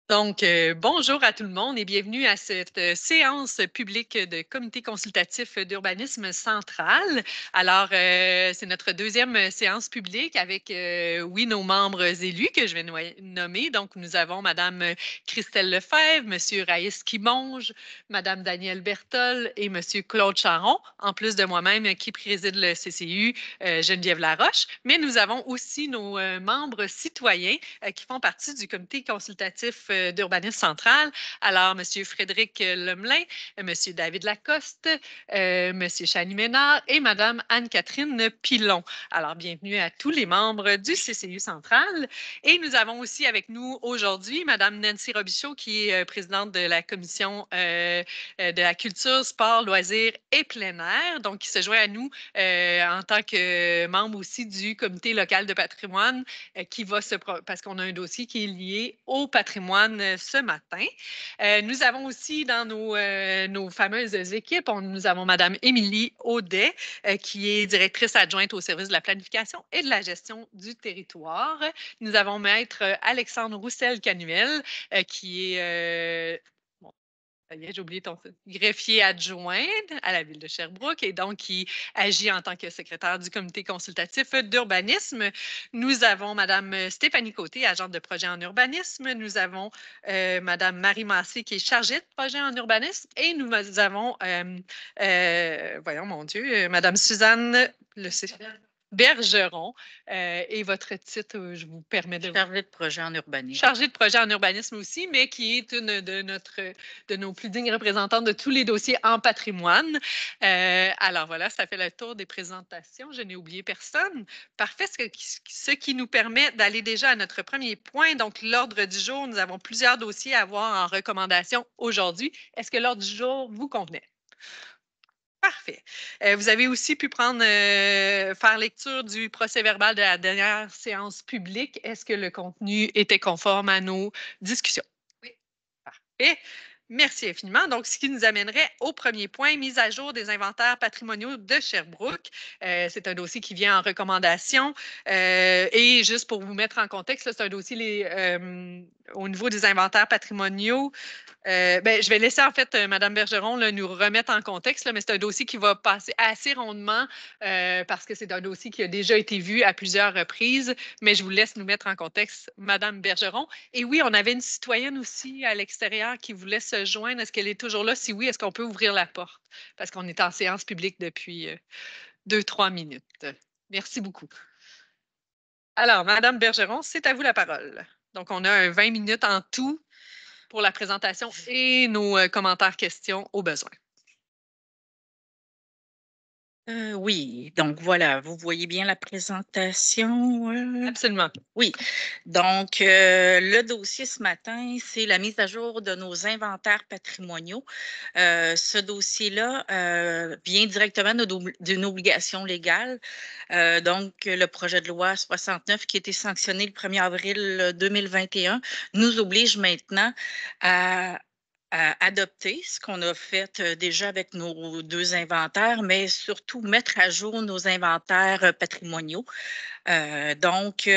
Donc, bonjour à tout le monde et bienvenue à cette séance publique de comité consultatif d'urbanisme central. Alors, c'est notre deuxième séance publique avec, oui, nos membres élus que je vais nommer. Donc, nous avons Madame Christelle Lefebvre, Monsieur Raïs Kimonge, Madame Danielle Bertol et Monsieur Claude Charon, en plus de moi-même qui préside le CCU, Geneviève Laroche. Mais nous avons aussi nos membres citoyens qui font partie du comité consultatif d'urbanisme central. Alors, M. Frédéric Lemelin, M. David Lacoste, M. Chani Ménard et Mme Anne-Catherine Pilon. Alors, bienvenue à tous les membres du CCU central. Et nous avons aussi avec nous aujourd'hui Mme Nancy Robichaud, qui est présidente de la commission de la culture, sport, loisirs et plein air, donc qui se joint à nous en tant que membre aussi du comité local de patrimoine qui va parce qu'on a un dossier qui est lié au patrimoine ce matin. Nous avons aussi dans nos fameuses équipes, nous avons Mme Émilie Audet, qui est directrice adjointe au service de la planification et de la gestion du territoire. Nous avons Maître Alexandre Roussel-Canuel, qui est j'ai oublié ton greffier adjoint à la ville de Sherbrooke et donc qui agit en tant que secrétaire du comité consultatif d'urbanisme. Nous avons Mme Stéphanie Côté, agente de projet en urbanisme. Nous avons Mme Marie Massé, qui est chargée de projet en urbanisme. Et nous avons, voyons mon Dieu, Mme Suzanne Bergeron. Et votre titre, je vous permets de... Chargée de projet en urbanisme. Chargée de projet en urbanisme aussi, mais qui est une de nos plus dignes représentantes de tous les dossiers en patrimoine. Alors voilà, ça fait le tour des présentations. Je n'ai oublié personne. Parfait, ce qui nous permet d'aller déjà à notre premier point. Donc, l'ordre du jour, nous avons plusieurs dossiers à voir en recommandation aujourd'hui. Est-ce que l'ordre du jour vous convenait? Parfait. Vous avez aussi pu faire lecture du procès-verbal de la dernière séance publique. Est-ce que le contenu était conforme à nos discussions? Oui. Parfait. Merci infiniment. Donc, ce qui nous amènerait au premier point, mise à jour des inventaires patrimoniaux de Sherbrooke. C'est un dossier qui vient en recommandation. Et juste pour vous mettre en contexte, c'est un dossier au niveau des inventaires patrimoniaux. Je vais laisser en fait Mme Bergeron nous remettre en contexte, mais c'est un dossier qui va passer assez rondement parce que c'est un dossier qui a déjà été vu à plusieurs reprises, mais je vous laisse nous mettre en contexte, Mme Bergeron. Et oui, on avait une citoyenne aussi à l'extérieur qui voulait se joindre. Est-ce qu'elle est toujours là? Si oui, est-ce qu'on peut ouvrir la porte? Parce qu'on est en séance publique depuis 2-3 minutes. Merci beaucoup. Alors, Mme Bergeron, c'est à vous la parole. Donc, on a 20 minutes en tout pour la présentation et nos commentaires, questions au besoin. Oui, donc voilà, vous voyez bien la présentation. Absolument. Oui, donc le dossier ce matin, c'est la mise à jour de nos inventaires patrimoniaux. Ce dossier-là vient directement d'une obligation légale. Donc, le projet de loi 69 qui a été sanctionné le 1er avril 2021 nous oblige maintenant à adopter ce qu'on a fait déjà avec nos deux inventaires, mais surtout mettre à jour nos inventaires patrimoniaux. Donc,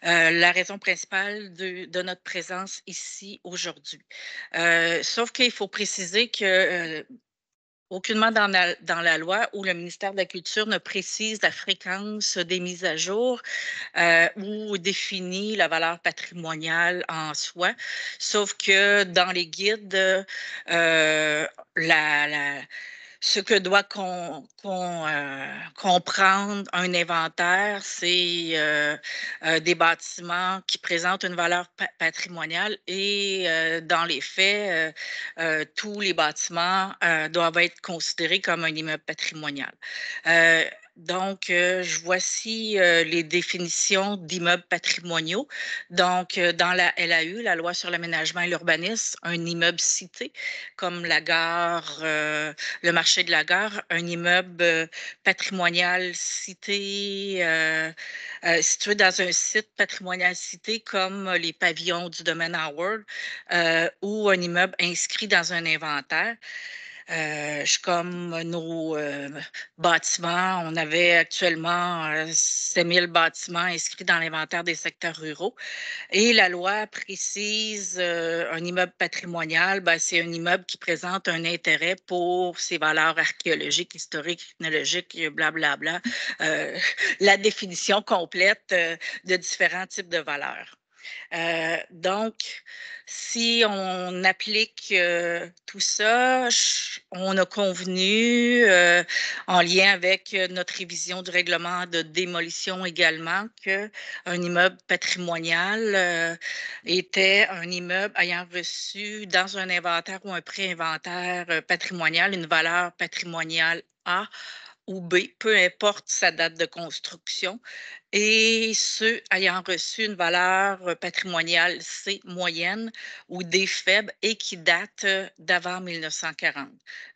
la raison principale de notre présence ici aujourd'hui. Sauf qu'il faut préciser que aucunement dans la loi où le ministère de la Culture ne précise la fréquence des mises à jour ou définit la valeur patrimoniale en soi. Sauf que dans les guides, ce que doit comprendre un inventaire, c'est des bâtiments qui présentent une valeur patrimoniale et dans les faits, tous les bâtiments doivent être considérés comme un immeuble patrimonial. Donc, voici les définitions d'immeubles patrimoniaux. Donc, dans la LAU, la loi sur l'aménagement et l'urbanisme, un immeuble cité comme la gare, le marché de la gare, un immeuble patrimonial cité, situé dans un site patrimonial cité comme les pavillons du domaine Howard ou un immeuble inscrit dans un inventaire. Comme nos bâtiments, on avait actuellement 7 000 bâtiments inscrits dans l'inventaire des secteurs ruraux. Et la loi précise un immeuble patrimonial, ben, c'est un immeuble qui présente un intérêt pour ses valeurs archéologiques, historiques, technologiques, blablabla. La définition complète de différents types de valeurs. Donc, si on applique tout ça, on a convenu, en lien avec notre révision du règlement de démolition également, qu'un immeuble patrimonial était un immeuble ayant reçu dans un inventaire ou un pré-inventaire patrimonial une valeur patrimoniale A ou B, peu importe sa date de construction, et ceux ayant reçu une valeur patrimoniale C moyenne ou D faible et qui date d'avant 1940.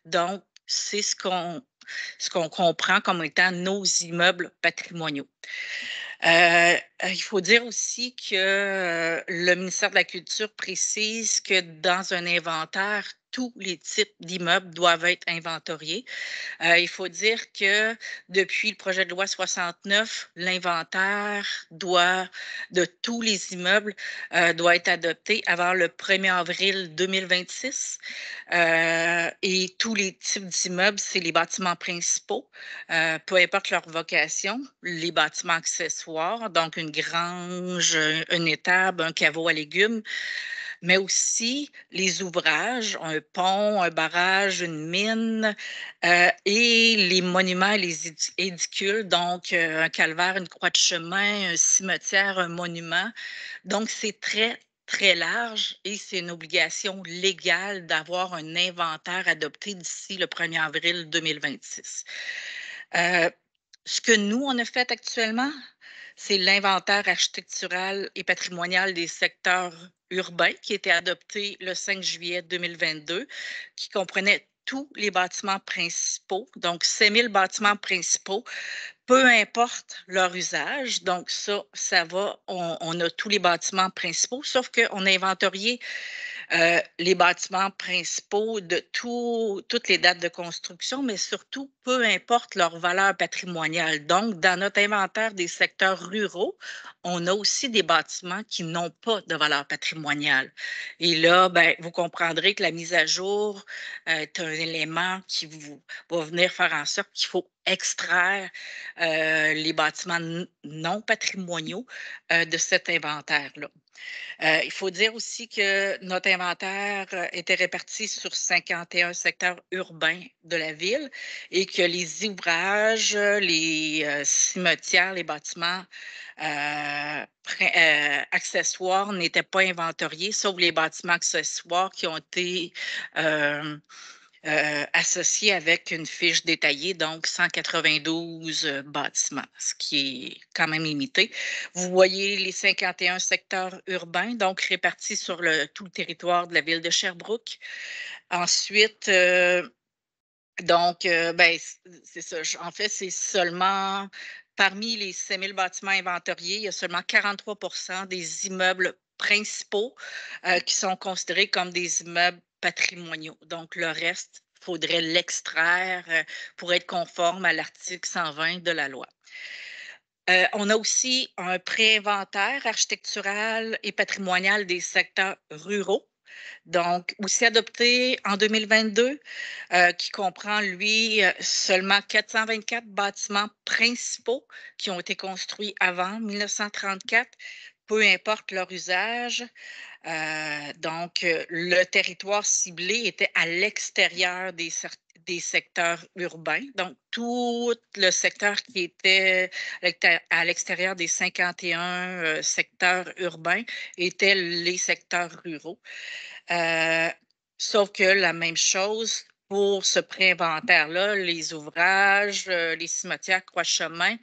Donc, c'est ce qu'on comprend comme étant nos immeubles patrimoniaux. Il faut dire aussi que le ministère de la Culture précise que dans un inventaire, tous les types d'immeubles doivent être inventoriés. Il faut dire que depuis le projet de loi 69, l'inventaire de tous les immeubles doit être adopté avant le 1er avril 2026. Et tous les types d'immeubles, c'est les bâtiments principaux, peu importe leur vocation, les bâtiments accessoires, donc une grange, une étable, un caveau à légumes, mais aussi les ouvrages, un pont, un barrage, une mine, et les monuments et les édicules, donc un calvaire, une croix de chemin, un cimetière, un monument. Donc, c'est très, très large et c'est une obligation légale d'avoir un inventaire adopté d'ici le 1er avril 2026. Ce que nous, on a fait actuellement, c'est l'inventaire architectural et patrimonial des secteurs urbains qui a été adopté le 5 juillet 2022, qui comprenait tous les bâtiments principaux, donc 5 000 bâtiments principaux, peu importe leur usage. Donc ça va, on a tous les bâtiments principaux, sauf qu'on a inventorié les bâtiments principaux de toutes les dates de construction, mais surtout, peu importe leur valeur patrimoniale. Donc, dans notre inventaire des secteurs ruraux, on a aussi des bâtiments qui n'ont pas de valeur patrimoniale. Et là, ben, vous comprendrez que la mise à jour est un élément qui va venir faire en sorte qu'il faut extraire les bâtiments non patrimoniaux de cet inventaire-là. Il faut dire aussi que notre inventaire était réparti sur 51 secteurs urbains de la ville et que les ouvrages, les cimetières, les bâtiments accessoires n'étaient pas inventoriés, sauf les bâtiments accessoires qui ont été associé avec une fiche détaillée, donc 192 bâtiments, ce qui est quand même limité. Vous voyez les 51 secteurs urbains, donc répartis sur tout le territoire de la ville de Sherbrooke. Ensuite, ben, c'est ça. En fait, c'est seulement parmi les 5 000 bâtiments inventoriés, il y a seulement 43 des immeubles principaux qui sont considérés comme des immeubles patrimoniaux. Donc, le reste, il faudrait l'extraire pour être conforme à l'article 120 de la loi. On a aussi un pré-inventaire architectural et patrimonial des secteurs ruraux, donc aussi adopté en 2022, qui comprend, lui, seulement 424 bâtiments principaux qui ont été construits avant 1934, peu importe leur usage. Le territoire ciblé était à l'extérieur des secteurs urbains. Donc, tout le secteur qui était à l'extérieur des 51 secteurs urbains étaient les secteurs ruraux. Sauf que la même chose pour ce pré-inventaire-là, les ouvrages, les cimetières, croix-chemins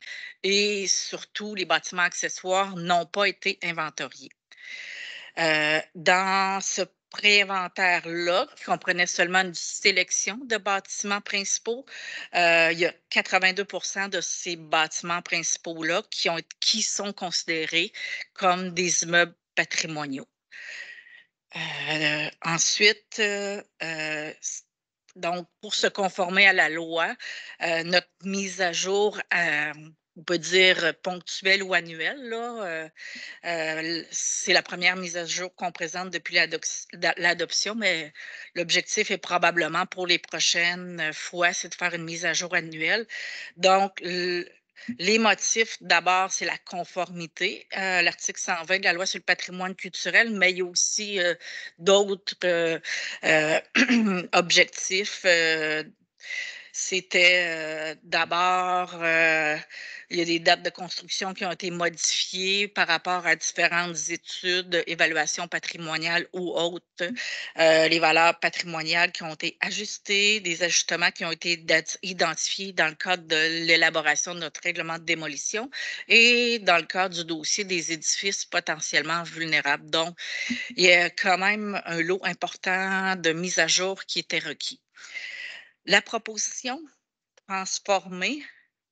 et surtout les bâtiments accessoires n'ont pas été inventoriés. Dans ce pré-inventaire-là, qui comprenait seulement une sélection de bâtiments principaux, il y a 82 de ces bâtiments principaux-là qui sont considérés comme des immeubles patrimoniaux. Ensuite, Donc, pour se conformer à la loi, notre mise à jour, on peut dire ponctuelle ou annuelle, là, c'est la première mise à jour qu'on présente depuis l'adoption, mais l'objectif est probablement pour les prochaines fois, c'est de faire une mise à jour annuelle. Donc, les motifs, d'abord, c'est la conformité à l'article 120 de la loi sur le patrimoine culturel, mais il y a aussi d'autres objectifs. C'était d'abord, il y a des dates de construction qui ont été modifiées par rapport à différentes études, évaluations patrimoniales ou autres, les valeurs patrimoniales qui ont été ajustées, des ajustements qui ont été identifiés dans le cadre de l'élaboration de notre règlement de démolition et dans le cadre du dossier des édifices potentiellement vulnérables. Donc, il y a quand même un lot important de mises à jour qui était requis. La proposition transformer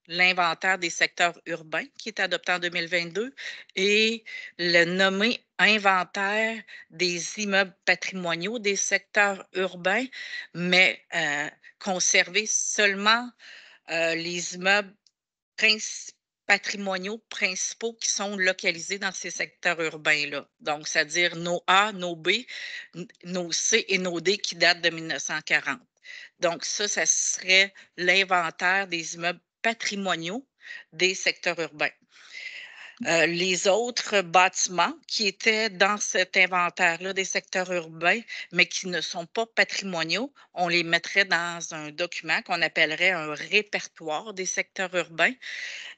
l'inventaire des secteurs urbains qui est adopté en 2022 et le nommer inventaire des immeubles patrimoniaux des secteurs urbains, mais conserver seulement les immeubles patrimoniaux principaux qui sont localisés dans ces secteurs urbains-là. Donc, c'est-à-dire nos A, nos B, nos C et nos D qui datent de 1940. Donc, ça serait l'inventaire des immeubles patrimoniaux des secteurs urbains. Les autres bâtiments qui étaient dans cet inventaire-là des secteurs urbains, mais qui ne sont pas patrimoniaux, on les mettrait dans un document qu'on appellerait un répertoire des secteurs urbains.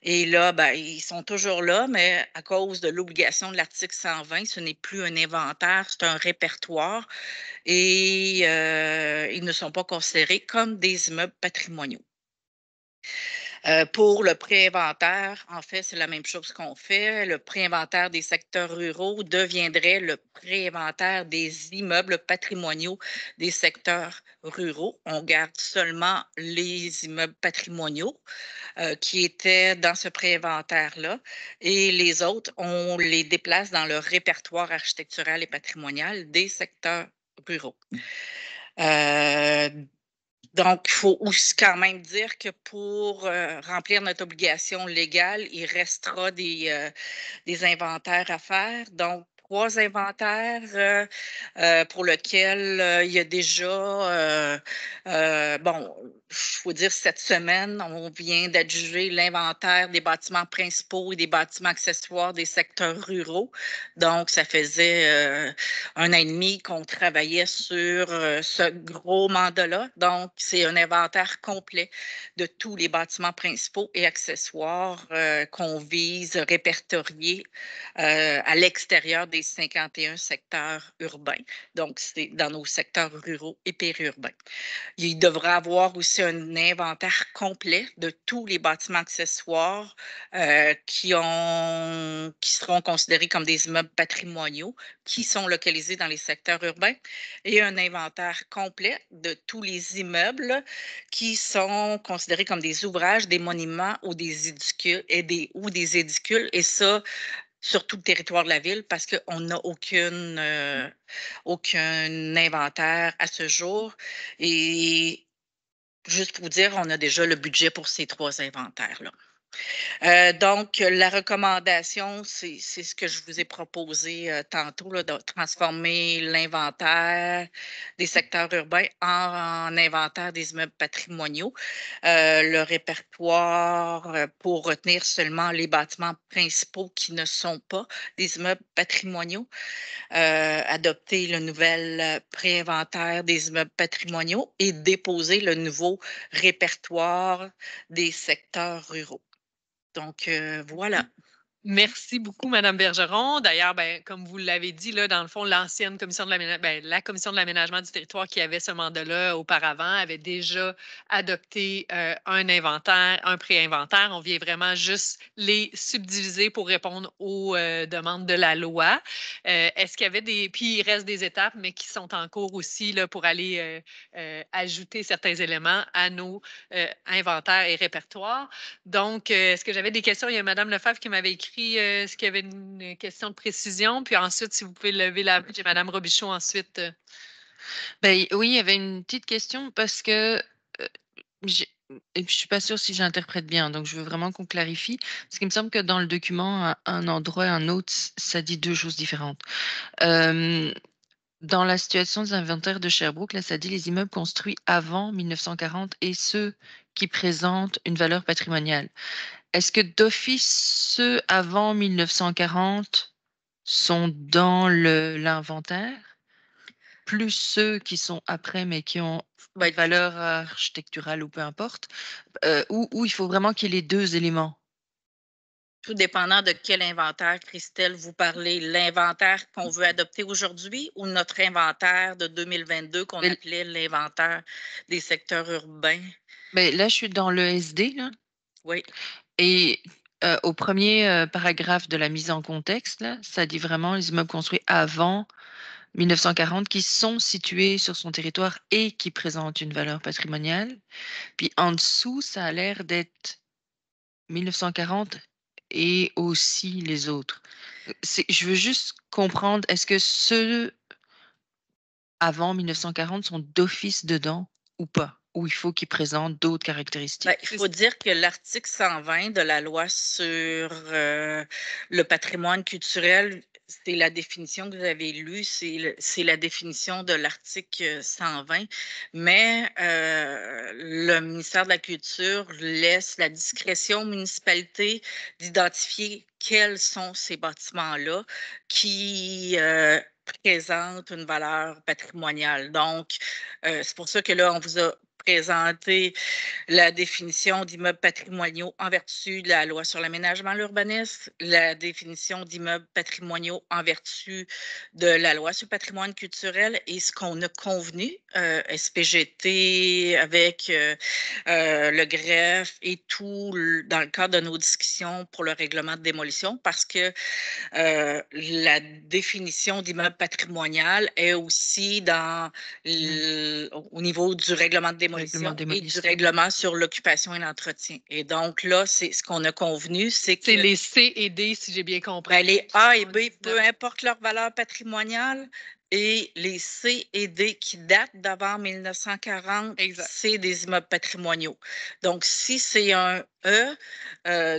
Et là, ben, ils sont toujours là, mais à cause de l'obligation de l'article 120, ce n'est plus un inventaire, c'est un répertoire et ils ne sont pas considérés comme des immeubles patrimoniaux. Pour le pré-inventaire, en fait, c'est la même chose qu'on fait. Le pré-inventaire des secteurs ruraux deviendrait le pré-inventaire des immeubles patrimoniaux des secteurs ruraux. On garde seulement les immeubles patrimoniaux qui étaient dans ce pré-inventaire-là et les autres, on les déplace dans le répertoire architectural et patrimonial des secteurs ruraux. Donc, il faut aussi quand même dire que pour remplir notre obligation légale, il restera des inventaires à faire. Donc, 3 inventaires pour lesquels il y a déjà, bon, il faut dire cette semaine, on vient d'adjuger l'inventaire des bâtiments principaux et des bâtiments accessoires des secteurs ruraux. Donc, ça faisait 1 an et demi qu'on travaillait sur ce gros mandat-là. Donc, c'est un inventaire complet de tous les bâtiments principaux et accessoires qu'on vise répertorier à l'extérieur des 51 secteurs urbains. Donc, c'est dans nos secteurs ruraux et périurbains. Il devra avoir aussi un inventaire complet de tous les bâtiments accessoires qui seront considérés comme des immeubles patrimoniaux qui sont localisés dans les secteurs urbains et un inventaire complet de tous les immeubles qui sont considérés comme des ouvrages, des monuments ou des édicules et ça, sur tout le territoire de la ville parce qu'on n'a aucun inventaire à ce jour. Et juste pour vous dire, on a déjà le budget pour ces 3 inventaires-là. Donc, la recommandation, c'est ce que je vous ai proposé tantôt, là, de transformer l'inventaire des secteurs urbains en inventaire des immeubles patrimoniaux. Le répertoire pour retenir seulement les bâtiments principaux qui ne sont pas des immeubles patrimoniaux. Adopter le nouvel pré-inventaire des immeubles patrimoniaux et déposer le nouveau répertoire des secteurs ruraux. Donc, voilà. Merci beaucoup, Madame Bergeron. D'ailleurs, ben, comme vous l'avez dit, là, dans le fond, l'ancienne commission de la commission de l'aménagement du territoire qui avait ce mandat-là auparavant avait déjà adopté un inventaire, un pré-inventaire. On vient vraiment juste les subdiviser pour répondre aux demandes de la loi. Est-ce qu'il y avait des... Puis il reste des étapes, mais qui sont en cours aussi là, pour aller ajouter certains éléments à nos inventaires et répertoires. Donc, est-ce que j'avais des questions? Il y a Mme Lefebvre qui m'avait écrit est-ce qu'il y avait une question de précision? Puis ensuite, si vous pouvez lever la main, j'ai Mme Robichaud ensuite. Ben, oui, il y avait une petite question parce que et puis je suis pas sûre si j'interprète bien, donc je veux vraiment qu'on clarifie. Parce qu'il me semble que dans le document, à un endroit et un autre, ça dit deux choses différentes. Dans la situation des inventaires de Sherbrooke, là, ça dit les immeubles construits avant 1940 et ceux qui présentent une valeur patrimoniale. Est-ce que d'office, ceux avant 1940 sont dans l'inventaire, plus ceux qui sont après, mais qui ont Ben, une valeur architecturale ou peu importe, ou il faut vraiment qu'il y ait les deux éléments? tout dépendant de quel inventaire, Christelle, vous parlez. L'inventaire qu'on veut adopter aujourd'hui ou notre inventaire de 2022 qu'on Mais, appelait l'inventaire des secteurs urbains? mais là, je suis dans le SD, là, Oui. et au premier paragraphe de la mise en contexte, là, ça dit vraiment les immeubles construits avant 1940 qui sont situés sur son territoire et qui présentent une valeur patrimoniale. Puis en dessous, ça a l'air d'être 1940 et aussi les autres. Je veux juste comprendre, est-ce que ceux avant 1940 sont d'office dedans ou pas? Ou il faut qu'ils présentent d'autres Ben, caractéristiques? il faut dire que l'article 120 de la loi sur le patrimoine culturel, c'est la définition que vous avez lue, c'est la définition de l'article 120, mais le ministère de la Culture laisse la discrétion aux municipalités d'identifier quels sont ces bâtiments-là qui présentent une valeur patrimoniale. Donc, c'est pour ça que là, on vous a présenté la définition d'immeubles patrimoniaux en vertu de la loi sur l'aménagement, l'urbanisme, la définition d'immeubles patrimoniaux en vertu de la loi sur le patrimoine culturel et ce qu'on a convenu, SPGT avec le greffe et tout dans le cadre de nos discussions pour le règlement de démolition parce que la définition d'immeuble patrimonial est aussi au niveau du règlement de Règlement démolition de et du démolition. règlement sur l'occupation et l'entretien. Et donc là, c'est ce qu'on a convenu, c'est C'est que les C et D, si j'ai bien compris. les A et B, peu importe leur valeur patrimoniale, et les C et D qui datent d'avant 1940, Exact. c'est des immeubles patrimoniaux. Donc, si c'est un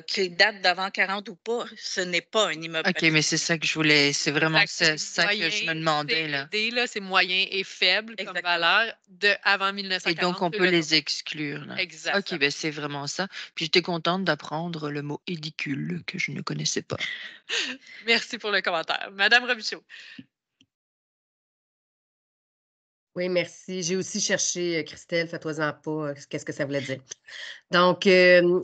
qui date d'avant 40 ou pas, ce n'est pas un immeuble OK, mais c'est patrimonial. ça que je voulais, c'est vraiment Exact. ça, C'est ça que je me moyen, demandais, C et là. D, là, c'est moyen et faible comme Exactement. valeur de avant Et donc, 1940. on peut les exclure, là. OK, Exactement. ben c'est vraiment ça. Puis j'étais contente d'apprendre le mot édicule que je ne connaissais pas. Merci pour le commentaire. Madame Robichaud. Oui, merci. J'ai aussi cherché, Christelle, fais-toi-en pas, qu'est-ce que ça voulait dire. Donc, ben,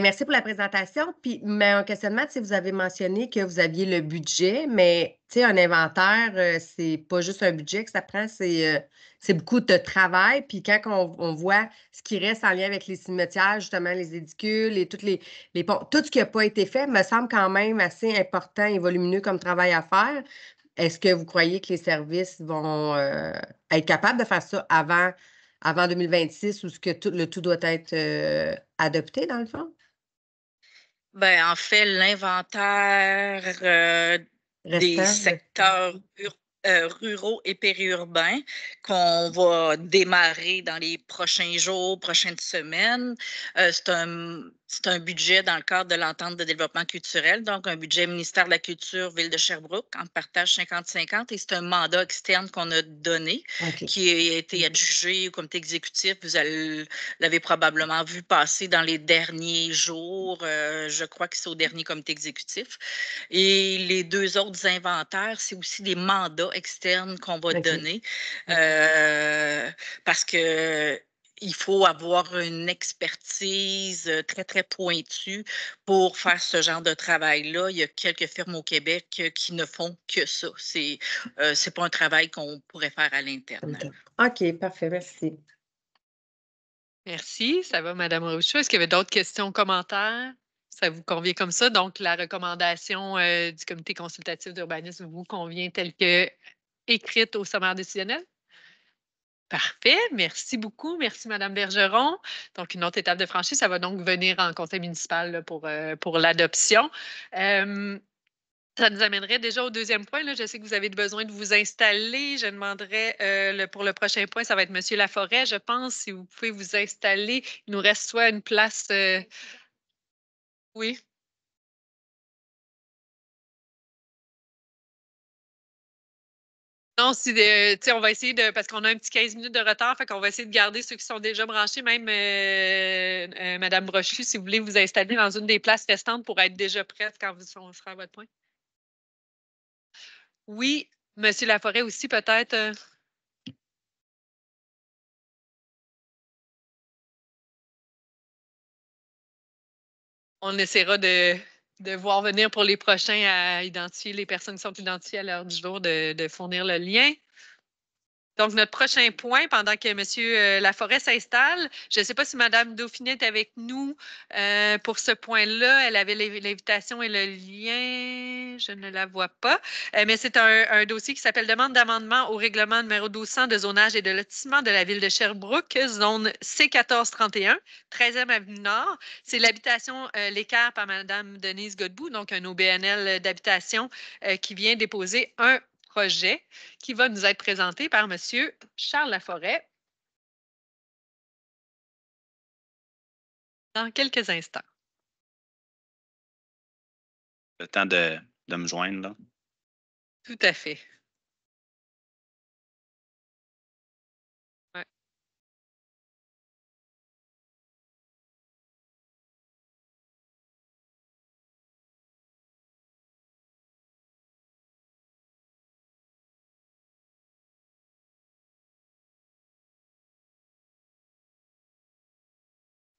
merci pour la présentation. Puis, mon questionnement, tu sais, vous avez mentionné que vous aviez le budget, mais tu sais, un inventaire, c'est pas juste un budget que ça prend, c'est beaucoup de travail. Puis, quand on voit ce qui reste en lien avec les cimetières, justement, les édicules et toutes les ponts, tout ce qui n'a pas été fait me semble quand même assez important et volumineux comme travail à faire. Est-ce que vous croyez que les services vont être capables de faire ça avant 2026 ou ce que le tout doit être adopté, dans le fond? Ben, en fait, l'inventaire des Restant? secteurs ruraux et périurbains qu'on va démarrer dans les prochains jours, prochaines semaines. C'est un budget dans le cadre de l'entente de développement culturel, donc un budget ministère de la Culture, Ville de Sherbrooke, en partage 50-50, et c'est un mandat externe qu'on a donné, OK. qui a été adjugé au comité exécutif. Vous l'avez probablement vu passer dans les derniers jours. Je crois que c'est au dernier comité exécutif. Et les deux autres inventaires, c'est aussi des mandats externes qu'on va OK. donner parce que il faut avoir une expertise très, très pointue pour faire ce genre de travail-là. Il y a quelques firmes au Québec qui ne font que ça. C'est pas un travail qu'on pourrait faire à l'interne. OK, parfait, merci. Merci. Ça va, Madame Robichaud. Est-ce qu'il y avait d'autres questions, commentaires? Ça vous convient comme ça? Donc, la recommandation du comité consultatif d'urbanisme vous convient telle que écrite au sommaire décisionnel? Parfait. Merci beaucoup. Merci, Madame Bergeron. Donc, une autre étape de franchise, ça va donc venir en conseil municipal là, pour l'adoption. Ça nous amènerait déjà au deuxième point. Là. Je sais que vous avez besoin de vous installer. Je demanderais pour le prochain point, ça va être M. Laforêt, je pense, si vous pouvez vous installer. Il nous reste soit une place. Oui. Non, si, on va essayer de. Parce qu'on a un petit 15 minutes de retard, fait qu'on va essayer de garder ceux qui sont déjà branchés, même Mme Brochu, si vous voulez vous installer dans une des places restantes pour être déjà prête quand on fera votre point. Oui, M. Laforêt aussi, peut-être. On essaiera de voir venir pour les prochains à identifier les personnes qui sont identifiées à l'heure du jour, de fournir le lien. Donc, notre prochain point, pendant que M. Laforêt s'installe, je ne sais pas si Mme Dauphiné est avec nous pour ce point-là. Elle avait l'invitation et le lien. Je ne la vois pas. Mais c'est un dossier qui s'appelle Demande d'amendement au règlement numéro 1200 de zonage et de lotissement de la ville de Sherbrooke, zone C1431, 13e avenue Nord. C'est l'habitation L'Équerre par Mme Denise Godbout, donc un OBNL d'habitation qui vient déposer un projet qui va nous être présenté par M. Charles Laforêt dans quelques instants. Le temps de me joindre, là. Tout à fait. Ouais.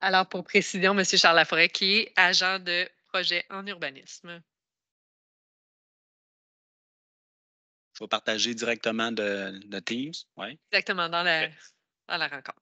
Alors, pour précision, M. Charles Laforêt, qui est agent de projet en urbanisme. Je vais partager directement de Teams. Ouais. Exactement, dans la rencontre.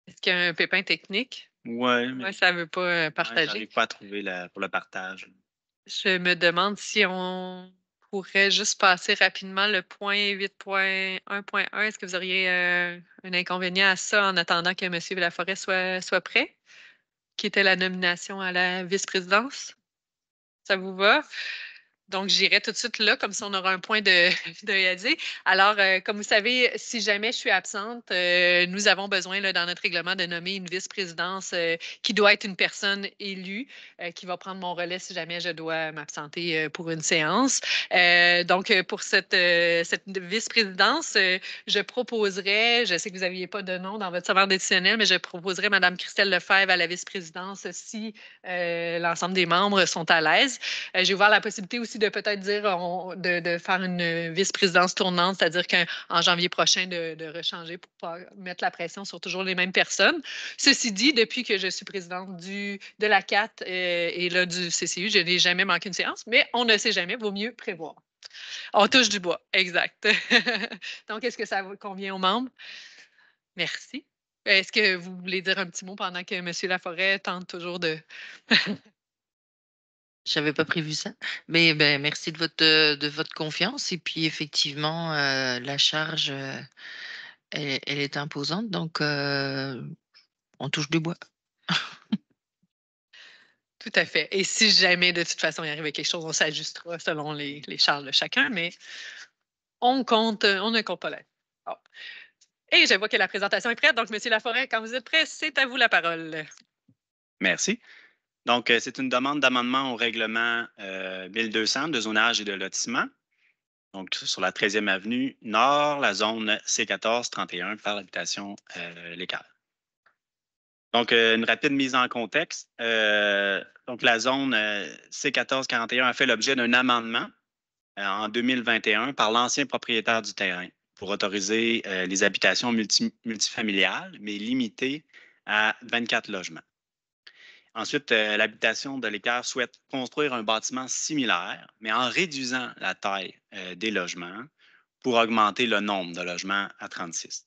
Est-ce qu'il y a un pépin technique? Oui, mais Oui, ça ne veut pas partager. je n'arrive pas à trouver pour le partage. Je me demande si on pourrait juste passer rapidement le point 8.1.1. Est-ce que vous auriez un inconvénient à ça en attendant que M. Laforêt soit prêt, qui était la nomination à la vice-présidence? Ça vous va? Donc, j'irai tout de suite là, comme ça on aura un point de à dire. Alors, comme vous savez, si jamais je suis absente, nous avons besoin là, dans notre règlement de nommer une vice-présidence qui doit être une personne élue, qui va prendre mon relais si jamais je dois m'absenter pour une séance. Donc, pour cette vice-présidence, je proposerais, je sais que vous n'aviez pas de nom dans votre savoir décisionnel, mais je proposerais Mme Christelle Lefebvre à la vice-présidence si l'ensemble des membres sont à l'aise. J'ai ouvert la possibilité aussi de peut-être dire de faire une vice-présidence tournante, c'est-à-dire qu'en janvier prochain, de rechanger pour ne pas mettre la pression sur toujours les mêmes personnes. Ceci dit, depuis que je suis présidente de la CAT et là, du CCU, je n'ai jamais manqué une séance, mais on ne sait jamais, vaut mieux prévoir. On touche du bois, exact. Donc, est-ce que ça convient aux membres? Merci. Est-ce que vous voulez dire un petit mot pendant que M. Laforêt tente toujours de... J'avais pas prévu ça. Mais ben, merci de votre confiance. Et puis, effectivement, la charge, elle est imposante. Donc, on touche du bois. Tout à fait. Et si jamais, de toute façon, il arrive quelque chose, on s'ajustera selon les charges de chacun, mais on ne compte pas là. Bon. Et je vois que la présentation est prête. Donc, M. Laforêt, quand vous êtes prêt, c'est à vous la parole. Merci. Donc, c'est une demande d'amendement au règlement 1200 de zonage et de lotissement. Donc, sur la 13e avenue Nord, la zone C1431 par l'habitation L'Équerre. Donc, une rapide mise en contexte. Donc, la zone C1441 a fait l'objet d'un amendement en 2021 par l'ancien propriétaire du terrain pour autoriser les habitations multifamiliales, mais limitées à 24 logements. Ensuite, l'habitation de l'Équerre souhaite construire un bâtiment similaire, mais en réduisant la taille des logements pour augmenter le nombre de logements à 36.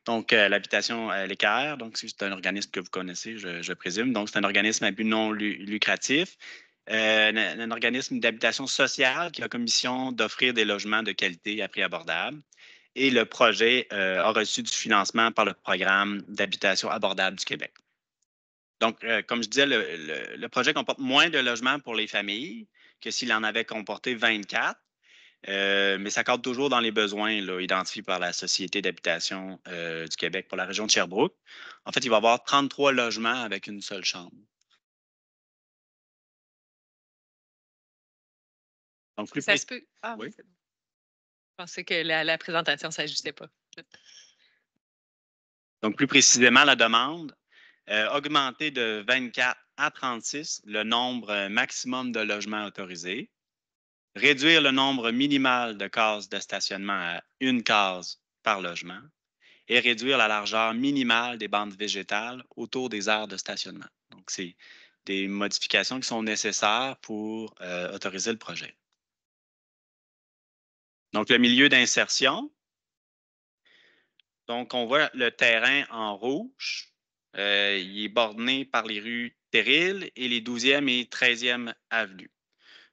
Donc, l'habitation l'Équerre, donc c'est un organisme que vous connaissez, je présume. Donc, c'est un organisme à but non lucratif, un organisme d'habitation sociale qui a comme mission d'offrir des logements de qualité à prix abordable. Et le projet a reçu du financement par le programme d'habitation abordable du Québec. Donc, comme je disais, le projet comporte moins de logements pour les familles que s'il en avait comporté 24, mais ça cadre toujours dans les besoins là, identifiés par la Société d'habitation du Québec pour la région de Sherbrooke. En fait, il va y avoir 33 logements avec une seule chambre. Donc, plus Ça se peut. Ah oui, oui. c'est bon. Je pensais que la présentation ne s'ajustait pas. Donc, plus précisément, la demande, augmenter de 24 à 36 le nombre maximum de logements autorisés, réduire le nombre minimal de cases de stationnement à une case par logement et réduire la largeur minimale des bandes végétales autour des aires de stationnement. Donc, c'est des modifications qui sont nécessaires pour autoriser le projet. Donc, le milieu d'insertion. Donc, on voit le terrain en rouge. Il est borné par les rues Terril et les 12e et 13e avenues.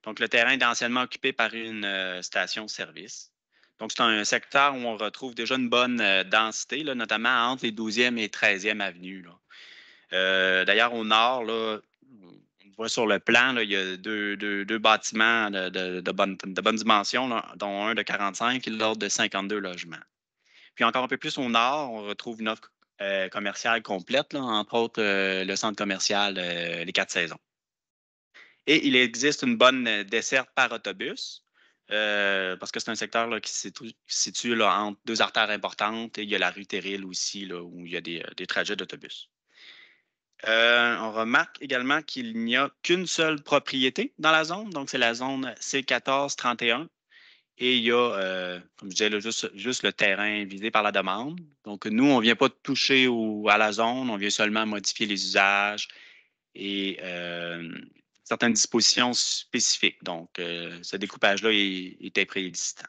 Donc, le terrain est anciennement occupé par une station-service. Donc, c'est un secteur où on retrouve déjà une bonne densité, là, notamment entre les 12e et 13e avenues. D'ailleurs, au nord, là, on voit sur le plan, là, il y a deux bâtiments de bonne dimension, là, dont un de 45 et l'autre de 52 logements. Puis encore un peu plus au nord, on retrouve une offre commerciale complète, là, entre autres le centre commercial Les Quatre Saisons. Et il existe une bonne desserte par autobus, parce que c'est un secteur là, qui se situe là, entre deux artères importantes et il y a la rue Terril aussi, là, où il y a des trajets d'autobus. On remarque également qu'il n'y a qu'une seule propriété dans la zone, donc c'est la zone C1431. Et il y a, comme je disais, là, juste le terrain visé par la demande. Donc, nous, on ne vient pas toucher à la zone, on vient seulement modifier les usages et certaines dispositions spécifiques. Donc, ce découpage-là était préexistant.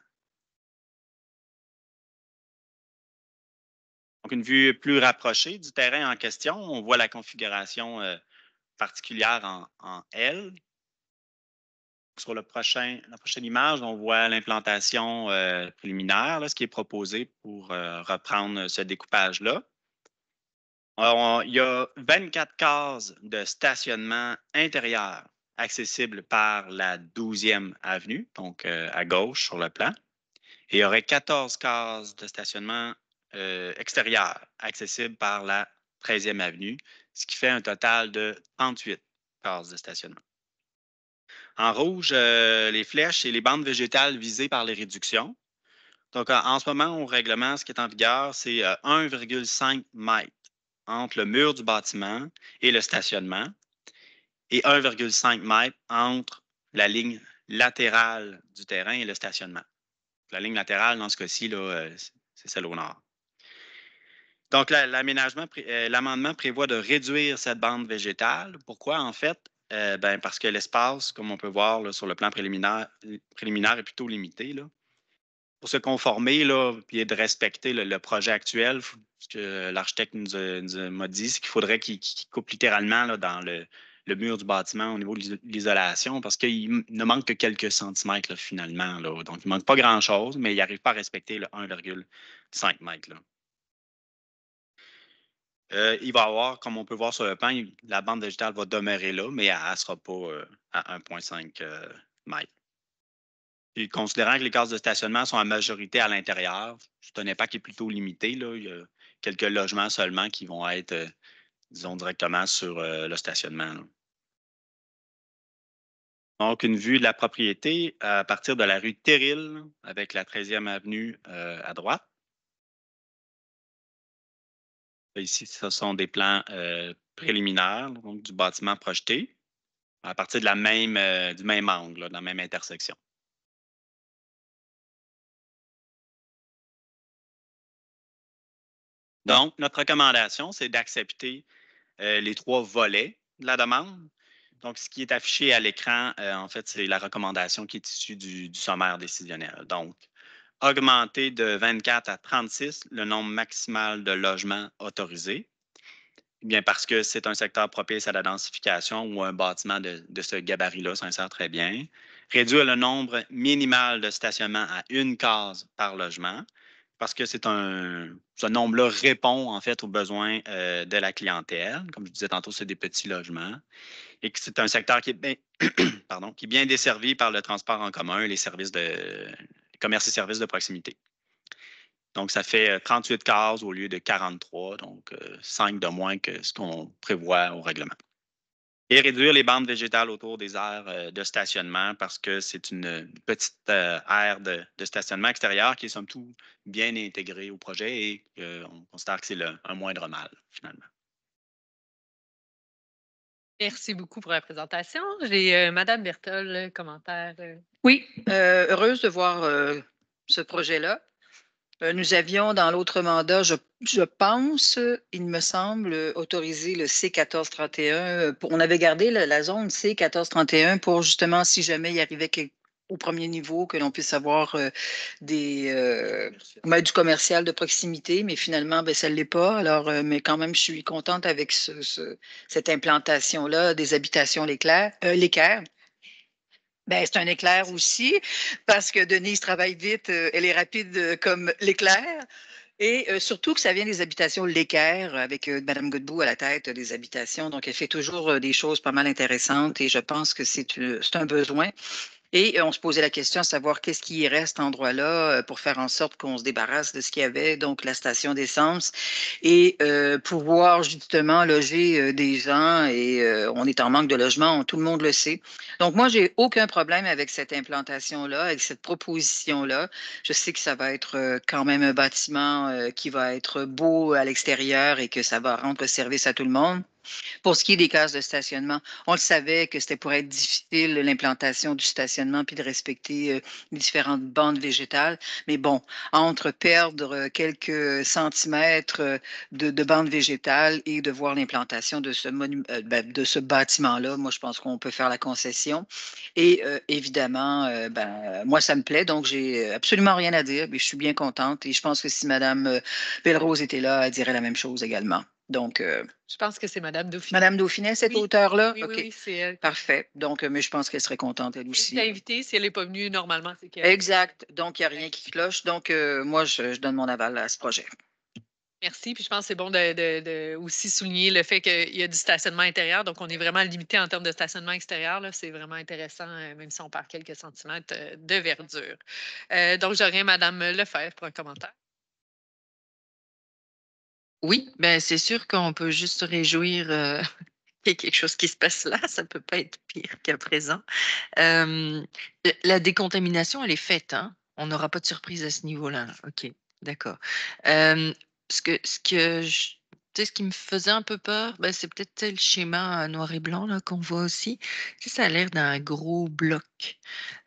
Donc, une vue plus rapprochée du terrain en question, on voit la configuration particulière en L. Sur la prochaine image, on voit l'implantation préliminaire, là, ce qui est proposé pour reprendre ce découpage-là. Alors, il y a 24 cases de stationnement intérieur accessibles par la 12e avenue, donc à gauche sur le plan. Et il y aurait 14 cases de stationnement extérieur accessibles par la 13e avenue, ce qui fait un total de 38 cases de stationnement. En rouge, les flèches et les bandes végétales visées par les réductions. Donc, en ce moment, au règlement, ce qui est en vigueur, c'est 1,5 m entre le mur du bâtiment et le stationnement et 1,5 m entre la ligne latérale du terrain et le stationnement. La ligne latérale, dans ce cas-ci, c'est celle au nord. Donc, l'amendement prévoit de réduire cette bande végétale. Pourquoi, en fait? Parce que l'espace, comme on peut voir là, sur le plan préliminaire est plutôt limité. Là. Pour se conformer et de respecter le projet actuel, ce que l'architecte m'a dit, c'est qu'il faudrait qu'il coupe littéralement là, dans le mur du bâtiment au niveau de l'isolation parce qu'il ne manque que quelques centimètres là, finalement. Là. Donc, il ne manque pas grand-chose, mais il n'arrive pas à respecter le 1,5 m. Là. Il va y avoir, comme on peut voir sur le plan, la bande végétale va demeurer là, mais elle ne sera pas à 1,5 m. Puis, considérant que les cases de stationnement sont en majorité à l'intérieur, c'est un impact qui est plutôt limité. Là. Il y a quelques logements seulement qui vont être, disons, directement sur le stationnement. Là. Donc, une vue de la propriété à partir de la rue Terril avec la 13e avenue à droite. Ici, ce sont des plans préliminaires donc, du bâtiment projeté à partir de du même angle, là, de la même intersection. Donc, notre recommandation, c'est d'accepter les 3 volets de la demande. Donc, ce qui est affiché à l'écran, en fait, c'est la recommandation qui est issue du sommaire décisionnel. Donc, augmenter de 24 à 36 le nombre maximal de logements autorisés. Bien parce que c'est un secteur propice à la densification ou un bâtiment de ce gabarit-là s'insère très bien. Réduire le nombre minimal de stationnements à une case par logement parce que ce nombre-là répond en fait aux besoins de la clientèle. Comme je disais tantôt, c'est des petits logements et que c'est un secteur qui est bien, pardon, qui est bien desservi par le transport en commun et les commerces et services de proximité. Donc, ça fait 38 cases au lieu de 43, donc 5 de moins que ce qu'on prévoit au règlement. Et réduire les bandes végétales autour des aires de stationnement parce que c'est une petite aire de stationnement extérieur qui est somme toute bien intégrée au projet et on considère que c'est un moindre mal, finalement. Merci beaucoup pour la présentation. J'ai Madame Berthold, commentaire. Oui, heureuse de voir ce projet-là. Nous avions dans l'autre mandat, je pense, il me semble, autorisé le C1431. On avait gardé la zone C1431 pour justement, si jamais il arrivait au premier niveau, que l'on puisse avoir du commercial de proximité, mais finalement, ben, ça ne l'est pas. Alors, mais quand même, je suis contente avec cette implantation-là des habitations l'équerre. Ben, c'est un éclair aussi, parce que Denise travaille vite, elle est rapide comme l'éclair. Et surtout que ça vient des habitations L'équerre, avec Mme Godbout à la tête des habitations. Donc, elle fait toujours des choses pas mal intéressantes et je pense que c'est un besoin. Et on se posait la question à savoir qu'est-ce qui reste à cet endroit-là pour faire en sorte qu'on se débarrasse de ce qu'il y avait, donc la station d'essence, et pouvoir justement loger des gens. Et on est en manque de logement, tout le monde le sait. Donc moi, j'ai aucun problème avec cette implantation-là, avec cette proposition-là. Je sais que ça va être quand même un bâtiment qui va être beau à l'extérieur et que ça va rendre service à tout le monde. Pour ce qui est des cases de stationnement, on le savait que c'était pour être difficile l'implantation du stationnement puis de respecter les différentes bandes végétales. Mais bon, entre perdre quelques centimètres de bande végétale et de voir l'implantation de ce bâtiment-là, moi, je pense qu'on peut faire la concession. Et évidemment, moi, ça me plaît, donc j'ai absolument rien à dire, mais je suis bien contente. Et je pense que si Mme Belle-Rose était là, elle dirait la même chose également. Donc, je pense que c'est Mme Dauphiné. Mme Dauphiné, cette Oui. auteure-là? Oui, OK. oui, c'est elle. Parfait. Donc, mais je pense qu'elle serait contente, elle aussi. Elle est invitée. Si elle n'est pas venue, normalement, c'est qu'elle. Exact. Donc, il n'y a rien qui cloche. Donc, moi, je donne mon aval à ce projet. Merci. Puis je pense que c'est bon de aussi souligner le fait qu'il y a du stationnement intérieur. Donc, on est vraiment limité en termes de stationnement extérieur. C'est vraiment intéressant, même si on perd quelques centimètres de verdure. Donc, j'aurais Mme Lefebvre pour un commentaire. Oui, ben c'est sûr qu'on peut juste se réjouir qu'il y ait quelque chose qui se passe là. Ça ne peut pas être pire qu'à présent. La décontamination, elle est faite. Hein? On n'aura pas de surprise à ce niveau-là. OK, d'accord. Ce qui me faisait un peu peur, ben, c'est peut-être le schéma noir et blanc là, qu'on voit aussi. Ça a l'air d'un gros bloc.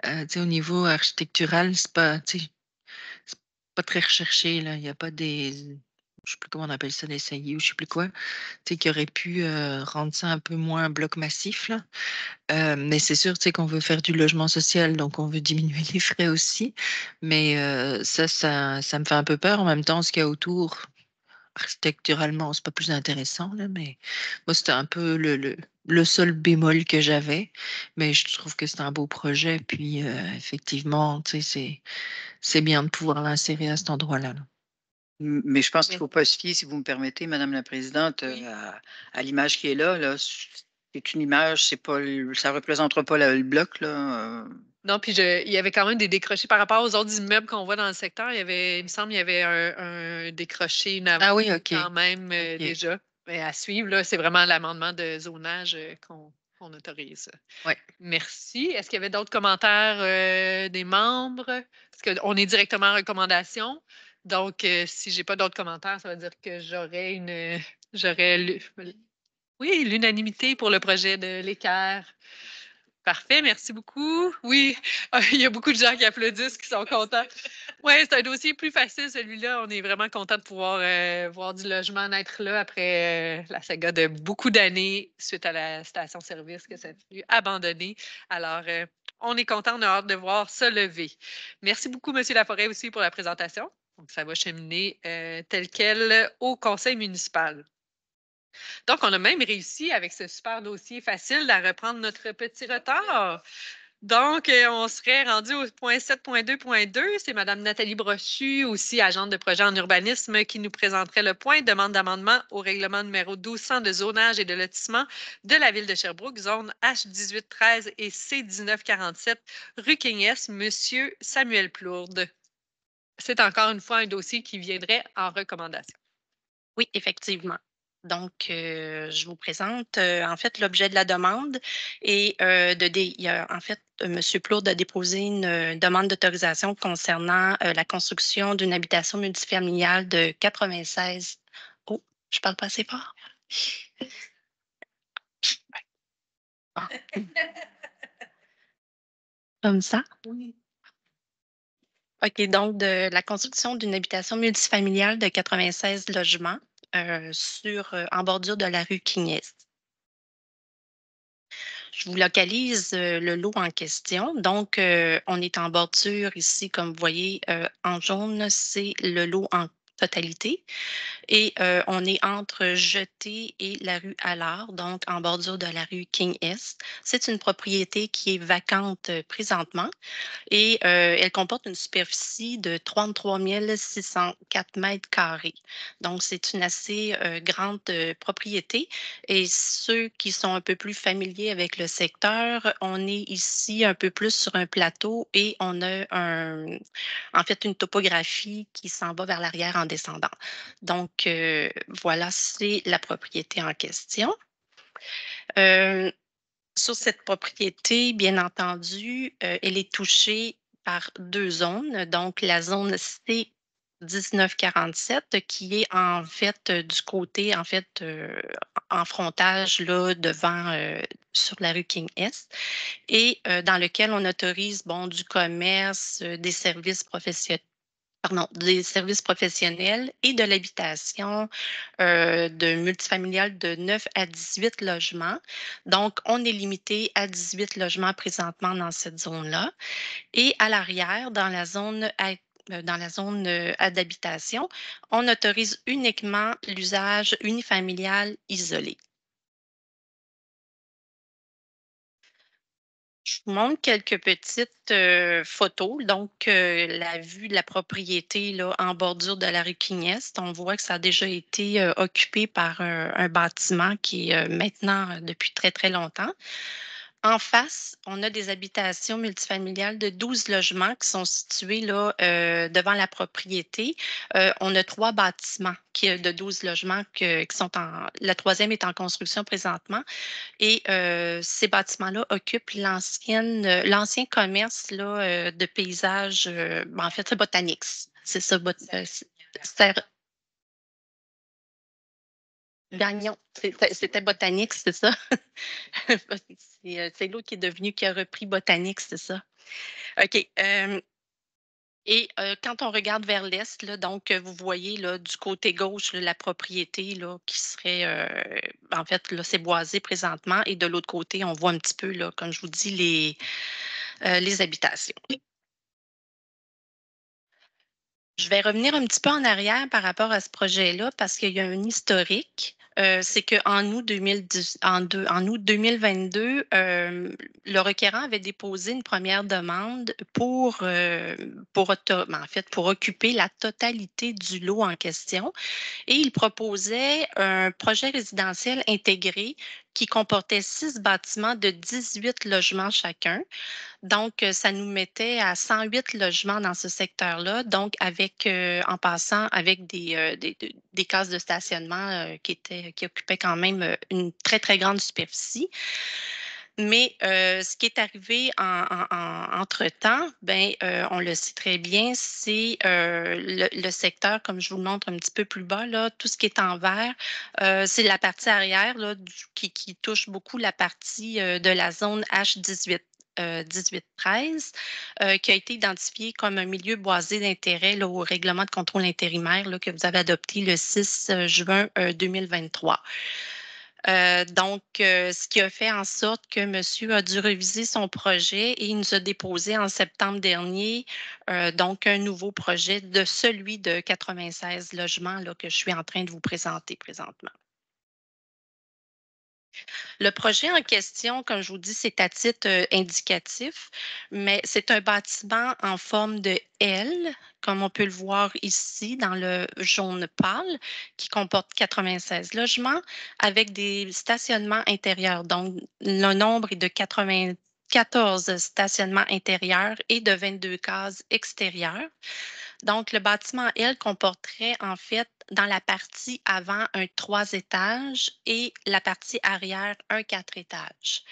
Au niveau architectural, c'est pas très recherché. Là. Il n'y a pas des... Je ne sais plus comment on appelle ça, des saillies ou je ne sais plus quoi, qui aurait pu rendre ça un peu moins un bloc massif. Là. Mais c'est sûr qu'on veut faire du logement social, donc on veut diminuer les frais aussi. Mais ça me fait un peu peur. En même temps, ce qu'il y a autour, architecturalement, c'est pas plus intéressant. Là, mais moi, c'était un peu le seul bémol que j'avais. Mais je trouve que c'est un beau projet. Puis effectivement, c'est bien de pouvoir l'insérer à cet endroit-là. Là. Mais je pense qu'il ne faut pas se fier, si vous me permettez, Madame la Présidente, Oui. à l'image qui est là. C'est une image, ça ne représentera pas le bloc. Là. Non, puis il y avait quand même des décrochés par rapport aux autres immeubles qu'on voit dans le secteur. Il me semble, il y avait un décroché, une Ah oui, OK. quand même OK. déjà. Mais à suivre, là, c'est vraiment l'amendement de zonage qu'on autorise. Ouais. Merci. Est-ce qu'il y avait d'autres commentaires des membres? Parce qu'on est directement en recommandation. Donc, si je n'ai pas d'autres commentaires, ça veut dire que j'aurais l'unanimité pour le projet de l'équerre. Parfait, merci beaucoup. Oui, il y a beaucoup de gens qui applaudissent, qui sont contents. Oui, c'est un dossier plus facile, celui-là. On est vraiment content de pouvoir voir du logement naître là après la saga de beaucoup d'années suite à la station-service que ça a fut abandonné. Alors, on est content, on a hâte de voir ça lever. Merci beaucoup, M. Laforêt, aussi pour la présentation. Donc, ça va cheminer tel quel au conseil municipal. Donc, on a même réussi avec ce super dossier facile à reprendre notre petit retard. Donc, on serait rendu au point 7.2.2. C'est Mme Nathalie Brochu, aussi agente de projet en urbanisme, qui nous présenterait le point demande d'amendement au règlement numéro 1200 de zonage et de lotissement de la ville de Sherbrooke, zone H1813 et C1947, rue King-S, Monsieur Samuel Plourde. C'est encore une fois un dossier qui viendrait en recommandation. Oui, effectivement. Donc, je vous présente en fait l'objet de la demande et en fait, M. Plourde a déposé une demande d'autorisation concernant la construction d'une habitation multifamiliale de 96. Oh, je parle pas assez fort. Ah. Comme ça? Oui. OK, donc de la construction d'une habitation multifamiliale de 96 logements en bordure de la rue King-Est. Je vous localise le lot en question. Donc, on est en bordure ici, comme vous voyez, en jaune, c'est le lot en totalité. Et on est entre Jeté et la rue Allard, donc en bordure de la rue King-Est. C'est une propriété qui est vacante présentement et elle comporte une superficie de 33 604 mètres carrés. Donc, c'est une assez grande propriété. Et ceux qui sont un peu plus familiers avec le secteur, on est ici un peu plus sur un plateau et on a en fait une topographie qui s'en va vers l'arrière en descendant. Donc, voilà, c'est la propriété en question. Sur cette propriété, bien entendu, elle est touchée par deux zones. Donc, la zone C 1947 qui est en fait du côté, en fait, en frontage là, devant sur la rue King-Est et dans lequel on autorise bon, du commerce, des services professionnels. Pardon, des services professionnels et de l'habitation de multifamiliales de 9 à 18 logements. Donc, on est limité à 18 logements présentement dans cette zone-là. Et à l'arrière, dans la zone d'habitation, on autorise uniquement l'usage unifamilial isolé. Je vous montre quelques petites photos. Donc, la vue de la propriété là, en bordure de la rue King-Est, on voit que ça a déjà été occupé par un bâtiment qui est maintenant depuis très, très longtemps. En face, on a des habitations multifamiliales de 12 logements qui sont situés là, devant la propriété. On a 3 bâtiments de 12 logements qui sont en... Le troisième est en construction présentement. Et ces bâtiments-là occupent l'ancien commerce là, de paysage, en fait, c'est Botanix. C'est ça, Gagnon. C'était Botanix, c'est ça? C'est l'autre qui est devenu, qui a repris Botanix, c'est ça? OK. Et quand on regarde vers l'est, là, donc vous voyez là, du côté gauche là, la propriété là, qui serait, en fait, là, c'est boisé présentement. Et de l'autre côté, on voit un petit peu, là, comme je vous dis, les habitations. Je vais revenir un petit peu en arrière par rapport à ce projet-là parce qu'il y a un historique. C'est qu'en août 2022, le requérant avait déposé une première demande en fait, pour occuper la totalité du lot en question et il proposait un projet résidentiel intégré qui comportait 6 bâtiments de 18 logements chacun. Donc, ça nous mettait à 108 logements dans ce secteur-là, donc en passant avec des cases de stationnement qui occupaient quand même une très, très grande superficie. Mais ce qui est arrivé entre-temps, on le sait très bien, c'est le secteur, comme je vous le montre un petit peu plus bas, là, tout ce qui est en vert, c'est la partie arrière là, qui touche beaucoup la partie de la zone H18. 18-13, qui a été identifié comme un milieu boisé d'intérêt au règlement de contrôle intérimaire là, que vous avez adopté le 6 juin 2023. Ce qui a fait en sorte que monsieur a dû réviser son projet et il nous a déposé en septembre dernier donc un nouveau projet de celui de 96 logements là, que je suis en train de vous présenter présentement. Le projet en question, comme je vous dis, c'est à titre indicatif, mais c'est un bâtiment en forme de L, comme on peut le voir ici dans le jaune pâle, qui comporte 96 logements avec des stationnements intérieurs. Donc, le nombre est de 94 stationnements intérieurs et de 22 cases extérieures. Donc, le bâtiment L comporterait en fait dans la partie avant un 3 étages et la partie arrière un 4 étages.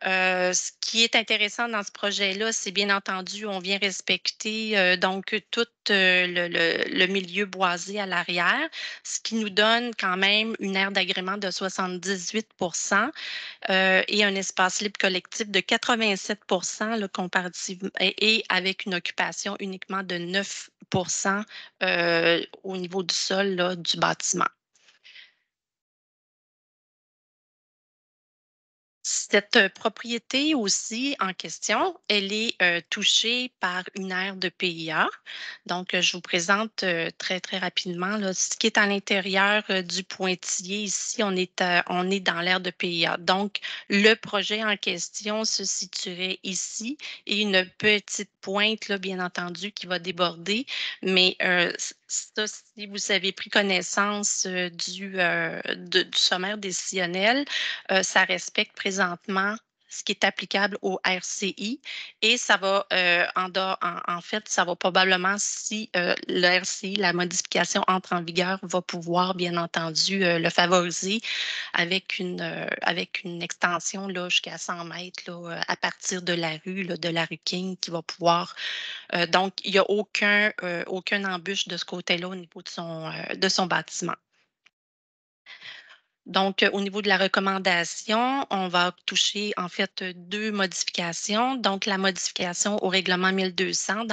Ce qui est intéressant dans ce projet-là, c'est bien entendu, on vient respecter donc tout le milieu boisé à l'arrière, ce qui nous donne quand même une aire d'agrément de 78 et un espace libre collectif de 87 là, comparativement, et avec une occupation uniquement de 9 au niveau du sol là, du bâtiment. Cette propriété aussi en question, elle est touchée par une aire de PIA. Donc, je vous présente très, très rapidement là, ce qui est à l'intérieur du pointillé. Ici, on est dans l'aire de PIA. Donc, le projet en question se situerait ici et une petite pointe, là, bien entendu, qui va déborder. Mais ça, si vous avez pris connaissance du sommaire décisionnel, ça respecte présentement ce qui est applicable au RCI et ça va, en fait, ça va probablement, si le RCI, la modification entre en vigueur, va pouvoir, bien entendu, le favoriser avec une extension là, jusqu'à 100 mètres là, à partir de la rue King, qui va pouvoir. Donc, il n'y a aucun embûche de ce côté-là au niveau de son bâtiment. Donc, au niveau de la recommandation, on va toucher en fait 2 modifications. Donc, la modification au règlement 1200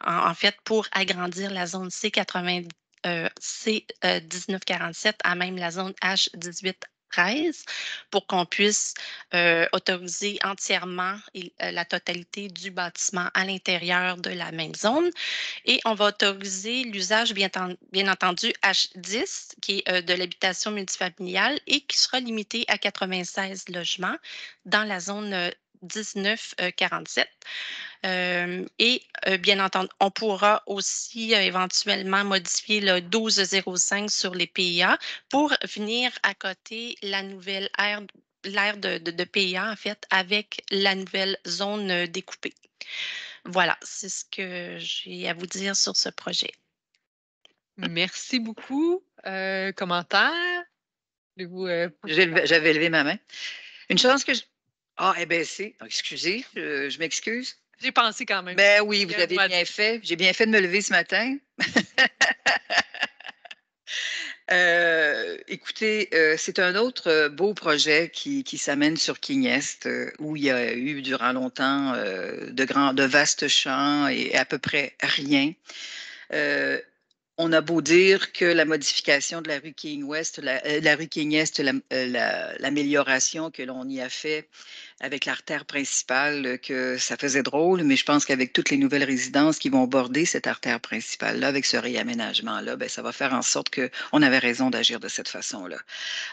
en fait pour agrandir la zone C80, C1947 à même la zone H18-13 pour qu'on puisse autoriser entièrement la totalité du bâtiment à l'intérieur de la même zone. Et on va autoriser l'usage, bien entendu, H10, qui est de l'habitation multifamiliale et qui sera limité à 96 logements dans la zone 1947. Bien entendu, on pourra aussi éventuellement modifier le 1205 sur les PIA pour venir à côté la nouvelle l'aire de PIA, en fait, avec la nouvelle zone découpée. Voilà, c'est ce que j'ai à vous dire sur ce projet. Merci beaucoup. Commentaire? J'avais levé ma main. Une chance que je... Ah, elle est baissée. Donc, excusez, je m'excuse. J'ai pensé quand même. Ben oui, vous avez bien fait. J'ai bien fait de me lever ce matin. Écoutez, c'est un autre beau projet qui s'amène sur King Est, où il y a eu durant longtemps de vastes champs et à peu près rien. On a beau dire que la modification de la rue King West, la rue King Est, l'amélioration que l'on y a fait avec l'artère principale, que ça faisait drôle, mais je pense qu'avec toutes les nouvelles résidences qui vont border cette artère principale-là, avec ce réaménagement-là, ben, ça va faire en sorte qu'on avait raison d'agir de cette façon-là.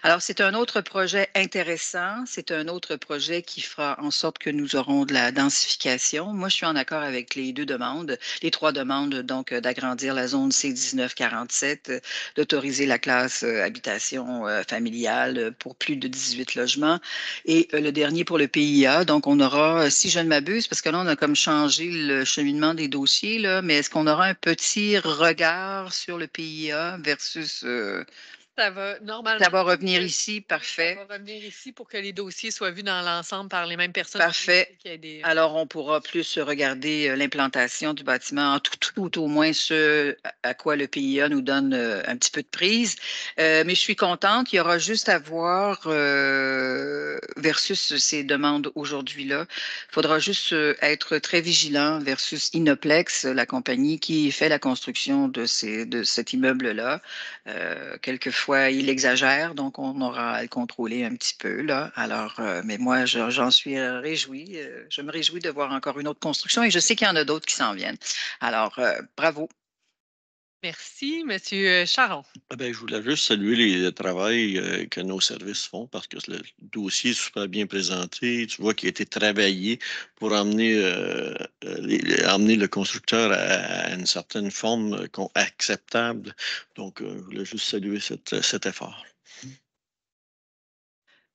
Alors, c'est un autre projet intéressant. C'est un autre projet qui fera en sorte que nous aurons de la densification. Moi, je suis en accord avec les 2 demandes, les 3 demandes, donc d'agrandir la zone C1947, d'autoriser la classe habitation familiale pour plus de 18 logements et le dernier pour le PIA. Donc, on aura, si je ne m'abuse, parce que là, on a comme changé le cheminement des dossiers, là, mais est-ce qu'on aura un petit regard sur le PIA versus Ça va normalement. Ça va revenir Oui, ici, oui, parfait. ça va revenir ici pour que les dossiers soient vus dans l'ensemble par les mêmes personnes. Parfait. Qu'il y ait des- Alors, on pourra plus regarder l'implantation du bâtiment, tout au moins ce à quoi le PIA nous donne un petit peu de prise. Mais je suis contente. Il y aura juste à voir versus ces demandes aujourd'hui-là. Il faudra juste être très vigilant versus Inoplex, la compagnie qui fait la construction de cet immeuble-là. Quelquefois, il exagère, donc on aura à le contrôler un petit peu, là. Alors, mais moi, j'en suis réjouie. Je me réjouis de voir encore une autre construction et je sais qu'il y en a d'autres qui s'en viennent. Alors, bravo. Merci, Monsieur Charon. Ah ben, je voulais juste saluer le travail que nos services font parce que le dossier est super bien présenté. Tu vois qu'il a été travaillé pour amener, amener le constructeur à une certaine forme acceptable. Donc, je voulais juste saluer cet effort.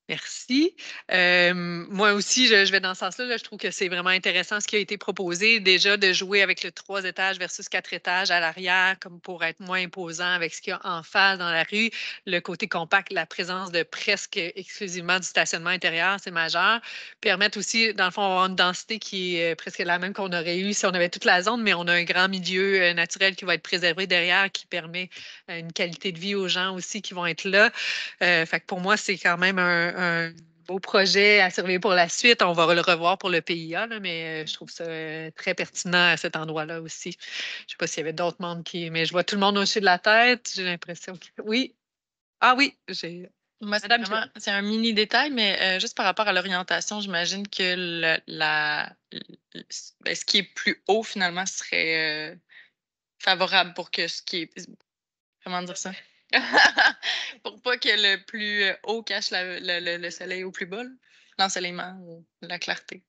Merci. Moi aussi, je vais dans ce sens-là. Là. Je trouve que c'est vraiment intéressant ce qui a été proposé. Déjà, de jouer avec le 3 étages versus 4 étages à l'arrière, comme pour être moins imposant avec ce qu'il y a en face dans la rue. Le côté compact, la présence de presque exclusivement du stationnement intérieur, c'est majeur. Permettre aussi, dans le fond, avoir une densité qui est presque la même qu'on aurait eu si on avait toute la zone, mais on a un grand milieu naturel qui va être préservé derrière, qui permet une qualité de vie aux gens aussi qui vont être là. Fait que pour moi, c'est quand même un beau projet à surveiller pour la suite. On va le revoir pour le PIA, là, mais je trouve ça très pertinent à cet endroit-là aussi. Je ne sais pas s'il y avait d'autres membres qui. Mais je vois tout le monde hocher de la tête. J'ai l'impression que. Oui. Ah oui, j'ai. Moi, c'est Madame vraiment, c'est un mini détail, mais juste par rapport à l'orientation, j'imagine que ben, ce qui est plus haut, finalement, serait favorable pour que ce qui est. Comment dire ça? Pour pas que le plus haut cache le soleil au plus bas, là. L'ensoleillement ou la clarté.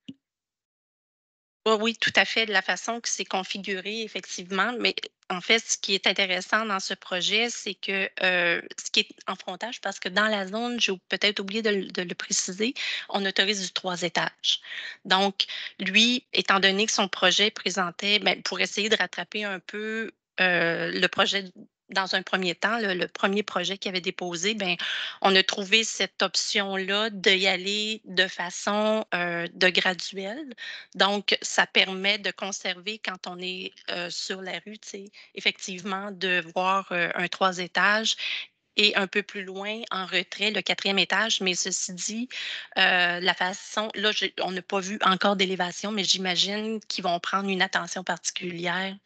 Oui, tout à fait, de la façon que c'est configuré, effectivement. Mais en fait, ce qui est intéressant dans ce projet, c'est que ce qui est en frontage, parce que dans la zone, j'ai peut-être oublié de le préciser, on autorise du 3 étages. Donc, lui, étant donné que son projet présentait, ben, pour essayer de rattraper un peu le projet dans un premier temps, le premier projet qu'il avait déposé, ben, on a trouvé cette option-là d'y aller de façon de graduelle. Donc, ça permet de conserver quand on est sur la rue, tu sais, effectivement, de voir un 3 étages et un peu plus loin, en retrait, le 4e étage. Mais ceci dit, la façon, là, on n'a pas vu encore d'élévation, mais j'imagine qu'ils vont prendre une attention particulière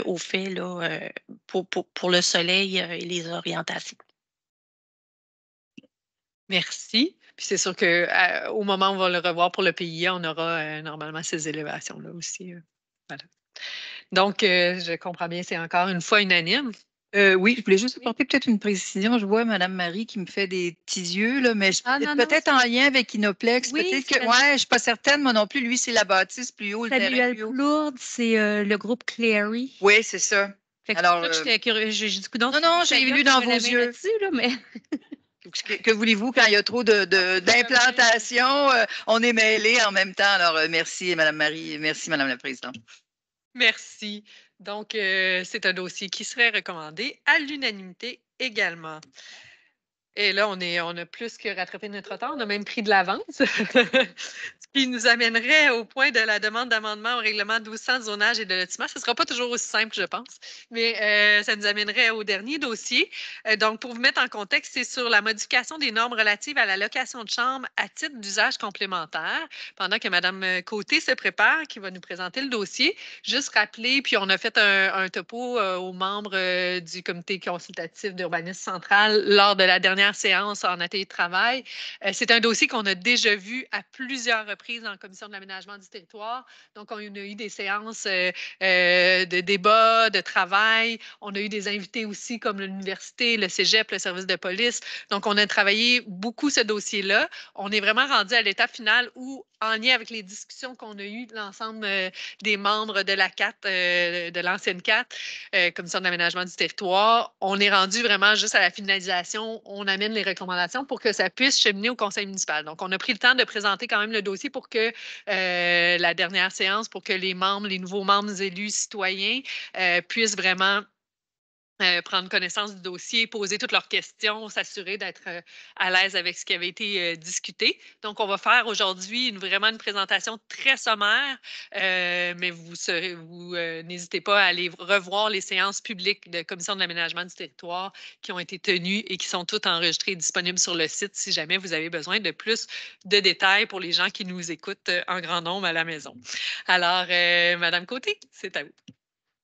au fait, là, pour le soleil et les orientations. Merci. Puis c'est sûr qu'au moment où on va le revoir pour le PIA, on aura normalement ces élévations-là aussi. Voilà. Donc, je comprends bien, c'est encore une fois unanime. Oui, je voulais juste apporter peut-être une précision. Je vois Mme Marie qui me fait des petits yeux, là, mais Ah, non, non, peut-être en lien avec Inoplex. Oui, Peut-être que, c'est ouais, je ne suis pas certaine, moi non plus. Lui, c'est la bâtisse plus haut, le terrain Samuel plus haut. Plourde, c'est le groupe Cleary. Oui, c'est ça. Fait que Alors, c'est pour ça que j'étais curieuse. J'ai dit, coudonc, non, non, c'est j'ai Tania lu qui dans met vos la main yeux. là-dessus, là, mais Que voulez-vous quand il y a trop d'implantation? On est mêlés en même temps. Alors, merci, Mme Marie. Merci, Mme la Présidente. Merci. Donc, c'est un dossier qui serait recommandé à l'unanimité également. Et là, on a plus que rattrapé notre temps. On a même pris de l'avance. Ce qui nous amènerait au point de la demande d'amendement au règlement 1200 de zonage et de lotissement. Ce ne sera pas toujours aussi simple, je pense, mais ça nous amènerait au dernier dossier. Donc, pour vous mettre en contexte, c'est sur la modification des normes relatives à la location de chambres à titre d'usage complémentaire. Pendant que Mme Côté se prépare, qui va nous présenter le dossier, juste rappeler, puis on a fait un topo aux membres du comité consultatif d'urbanisme central lors de la dernière séance en atelier de travail. C'est un dossier qu'on a déjà vu à plusieurs reprises en commission de l'aménagement du territoire. Donc, on a eu des séances de débat, de travail. On a eu des invités aussi comme l'université, le cégep, le service de police. Donc, on a travaillé beaucoup ce dossier-là. On est vraiment rendu à l'étape finale où, en lien avec les discussions qu'on a eues, l'ensemble des membres de la CAT, de l'ancienne CAT, commission de l'aménagement du territoire, on est rendu vraiment juste à la finalisation. On amène les recommandations pour que ça puisse cheminer au conseil municipal. Donc, on a pris le temps de présenter quand même le dossier pour que la dernière séance, pour que les membres, les nouveaux membres élus citoyens puissent vraiment prendre connaissance du dossier, poser toutes leurs questions, s'assurer d'être à l'aise avec ce qui avait été discuté. Donc, on va faire aujourd'hui vraiment une présentation très sommaire, mais vous n'hésitez pas à aller revoir les séances publiques de Commission de l'aménagement du territoire qui ont été tenues et qui sont toutes enregistrées et disponibles sur le site si jamais vous avez besoin de plus de détails pour les gens qui nous écoutent en grand nombre à la maison. Alors, Madame Côté, c'est à vous.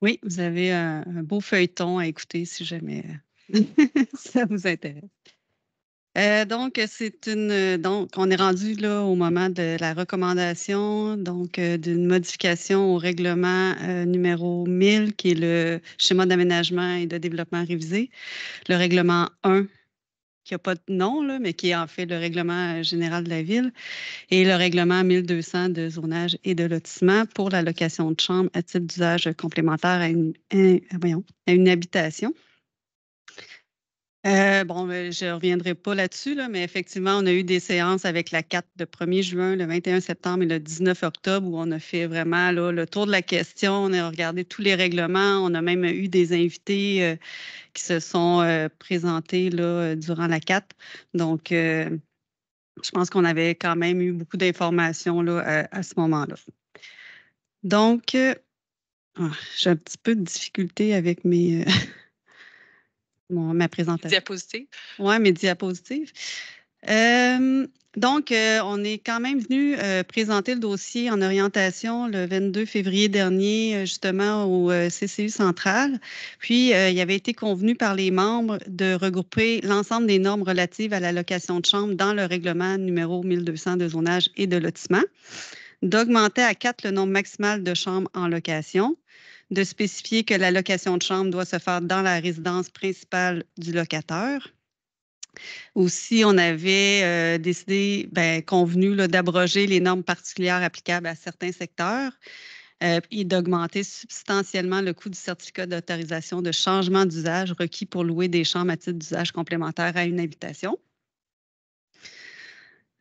Oui, vous avez un beau feuilleton à écouter si jamais ça vous intéresse. Donc, on est rendu là au moment de la recommandation, donc d'une modification au règlement numéro 1000, qui est le schéma d'aménagement et de développement révisé, le règlement 1, qui n'a pas de nom, là, mais qui est en fait le règlement général de la ville, et le règlement 1200 de zonage et de lotissement pour la location de chambres à titre d'usage complémentaire à une habitation. Je ne reviendrai pas là-dessus, là, mais effectivement, on a eu des séances avec la 4 le 1er juin, le 21 septembre et le 19 octobre où on a fait vraiment là, le tour de la question. On a regardé tous les règlements. On a même eu des invités qui se sont présentés là, durant la 4. Donc, je pense qu'on avait quand même eu beaucoup d'informations là, à ce moment-là. Donc, j'ai un petit peu de difficulté avec mes... ma présentation. Diapositive. Oui, mes diapositives. Donc, on est quand même venu présenter le dossier en orientation le 22 février dernier, justement, au CCU central. Puis, il avait été convenu par les membres de regrouper l'ensemble des normes relatives à la location de chambres dans le règlement numéro 1200 de zonage et de lotissement, d'augmenter à 4 le nombre maximal de chambres en location, de spécifier que la location de chambre doit se faire dans la résidence principale du locataire. Aussi, on avait convenu d'abroger les normes particulières applicables à certains secteurs et d'augmenter substantiellement le coût du certificat d'autorisation de changement d'usage requis pour louer des chambres à titre d'usage complémentaire à une habitation.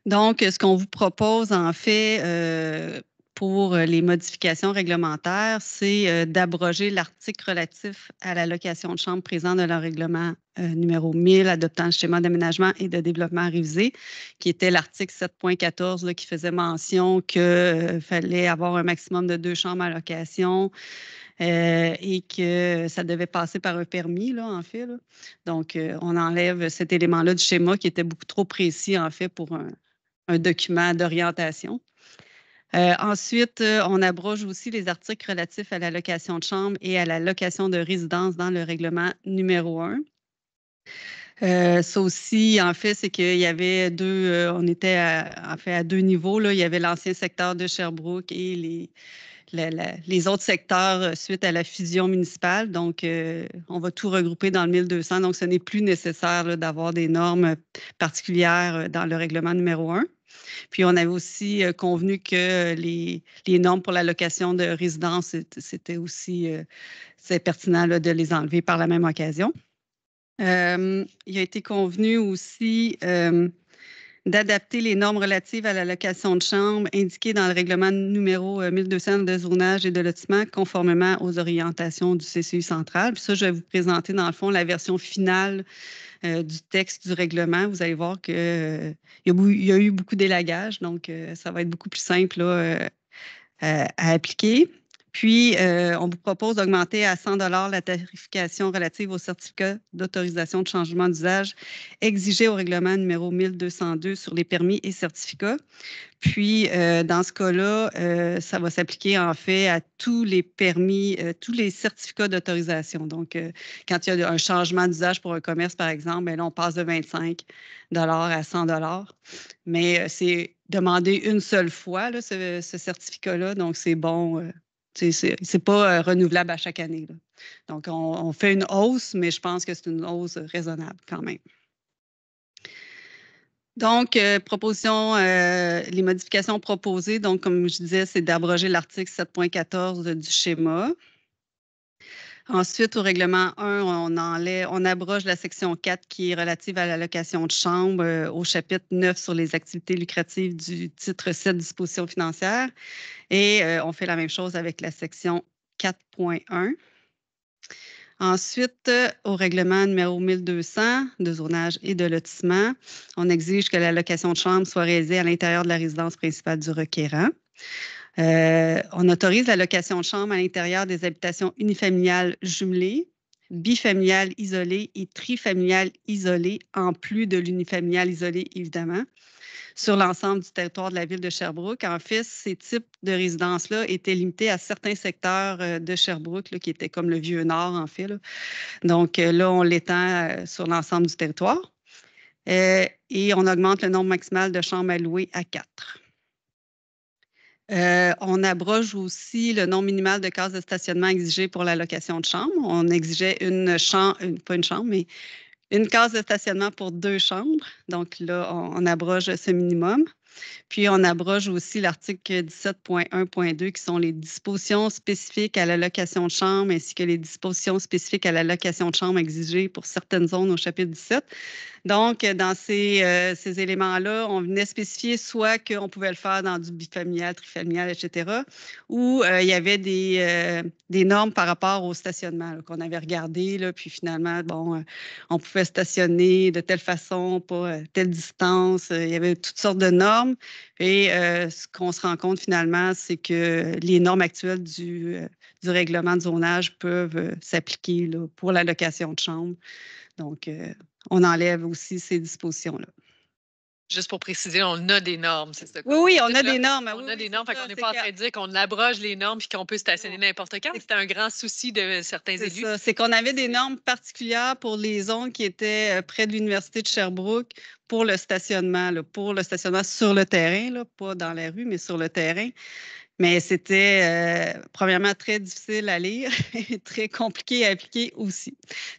Donc, ce qu'on vous propose, en fait, pour les modifications réglementaires, c'est d'abroger l'article relatif à la location de chambre présent dans le règlement numéro 1000 adoptant le schéma d'aménagement et de développement révisé, qui était l'article 7.14 qui faisait mention qu'il fallait avoir un maximum de 2 chambres à location et que ça devait passer par un permis, là, en fait. Là. Donc, on enlève cet élément-là du schéma qui était beaucoup trop précis, en fait, pour un document d'orientation. Ensuite, on abroge aussi les articles relatifs à la location de chambre et à la location de résidence dans le règlement numéro 1. Ça aussi, en fait, c'est qu'il y avait on était à 2 niveaux. Là. Il y avait l'ancien secteur de Sherbrooke et les autres secteurs suite à la fusion municipale. Donc, on va tout regrouper dans le 1200. Donc, ce n'est plus nécessaire d'avoir des normes particulières dans le règlement numéro 1. Puis, on avait aussi convenu que les normes pour la location de résidence, c'était aussi c'est pertinent là, de les enlever par la même occasion. Il a été convenu aussi d'adapter les normes relatives à la location de chambre indiquées dans le règlement numéro 1200 de zonage et de lotissement conformément aux orientations du CCU central. Puis ça, je vais vous présenter dans le fond la version finale du texte du règlement. Vous allez voir qu'il y a eu beaucoup d'élagage, donc ça va être beaucoup plus simple là, à appliquer. Puis, on vous propose d'augmenter à 100 $ la tarification relative au certificat d'autorisation de changement d'usage exigé au règlement numéro 1202 sur les permis et certificats. Puis, dans ce cas-là, ça va s'appliquer en fait à tous les permis, tous les certificats d'autorisation. Donc, quand il y a un changement d'usage pour un commerce, par exemple, bien là, on passe de 25 $ à 100 $. Mais c'est demandé une seule fois, là, ce certificat-là. Donc, c'est bon. C'est pas renouvelable à chaque année. Là. Donc, on fait une hausse, mais je pense que c'est une hausse raisonnable quand même. Donc, les modifications proposées, donc, comme je disais, c'est d'abroger l'article 7.14 du schéma. Ensuite, au règlement 1, on abroge la section 4 qui est relative à la location de chambre au chapitre 9 sur les activités lucratives du titre 7 dispositions financières. Et on fait la même chose avec la section 4.1. Ensuite, au règlement numéro 1200 de zonage et de lotissement, on exige que la location de chambre soit réalisée à l'intérieur de la résidence principale du requérant. On autorise la location de chambre à l'intérieur des habitations unifamiliales jumelées, bifamiliales isolées et trifamiliales isolées, en plus de l'unifamilial isolé, évidemment, sur l'ensemble du territoire de la ville de Sherbrooke. En fait, ces types de résidences-là étaient limités à certains secteurs de Sherbrooke, là, qui étaient comme le Vieux-Nord, en fait. Là. Donc là, on l'étend sur l'ensemble du territoire. Et on augmente le nombre maximal de chambres à louer à 4. On abroge aussi le nombre minimal de cases de stationnement exigées pour la location de chambre. On exigeait pas une chambre, mais une case de stationnement pour 2 chambres. Donc là, on abroge ce minimum. Puis, on abroge aussi l'article 17.1.2 qui sont les dispositions spécifiques à la location de chambre ainsi que les dispositions spécifiques à la location de chambre exigées pour certaines zones au chapitre 17. Donc, dans ces éléments-là, on venait spécifier soit qu'on pouvait le faire dans du bifamilial, trifamilial, etc., ou il y avait des normes par rapport au stationnement qu'on avait regardé, là, puis finalement, bon, on pouvait stationner de telle façon, pas telle distance. Il y avait toutes sortes de normes. Et ce qu'on se rend compte finalement, c'est que les normes actuelles du règlement de zonage peuvent s'appliquer là, pour la location de chambre. Donc, on enlève aussi ces dispositions-là. Juste pour préciser, on a des normes, c'est ça? Oui, on a des normes. On a des normes, fait qu'on n'est pas en train de dire qu'on abroge les normes et qu'on peut stationner n'importe quand. C'était un grand souci de certains élus. C'est qu'on avait des normes particulières pour les zones qui étaient près de l'Université de Sherbrooke pour le stationnement sur le terrain, là, pas dans la rue, mais sur le terrain. Mais c'était, premièrement, très difficile à lire et très compliqué à appliquer aussi.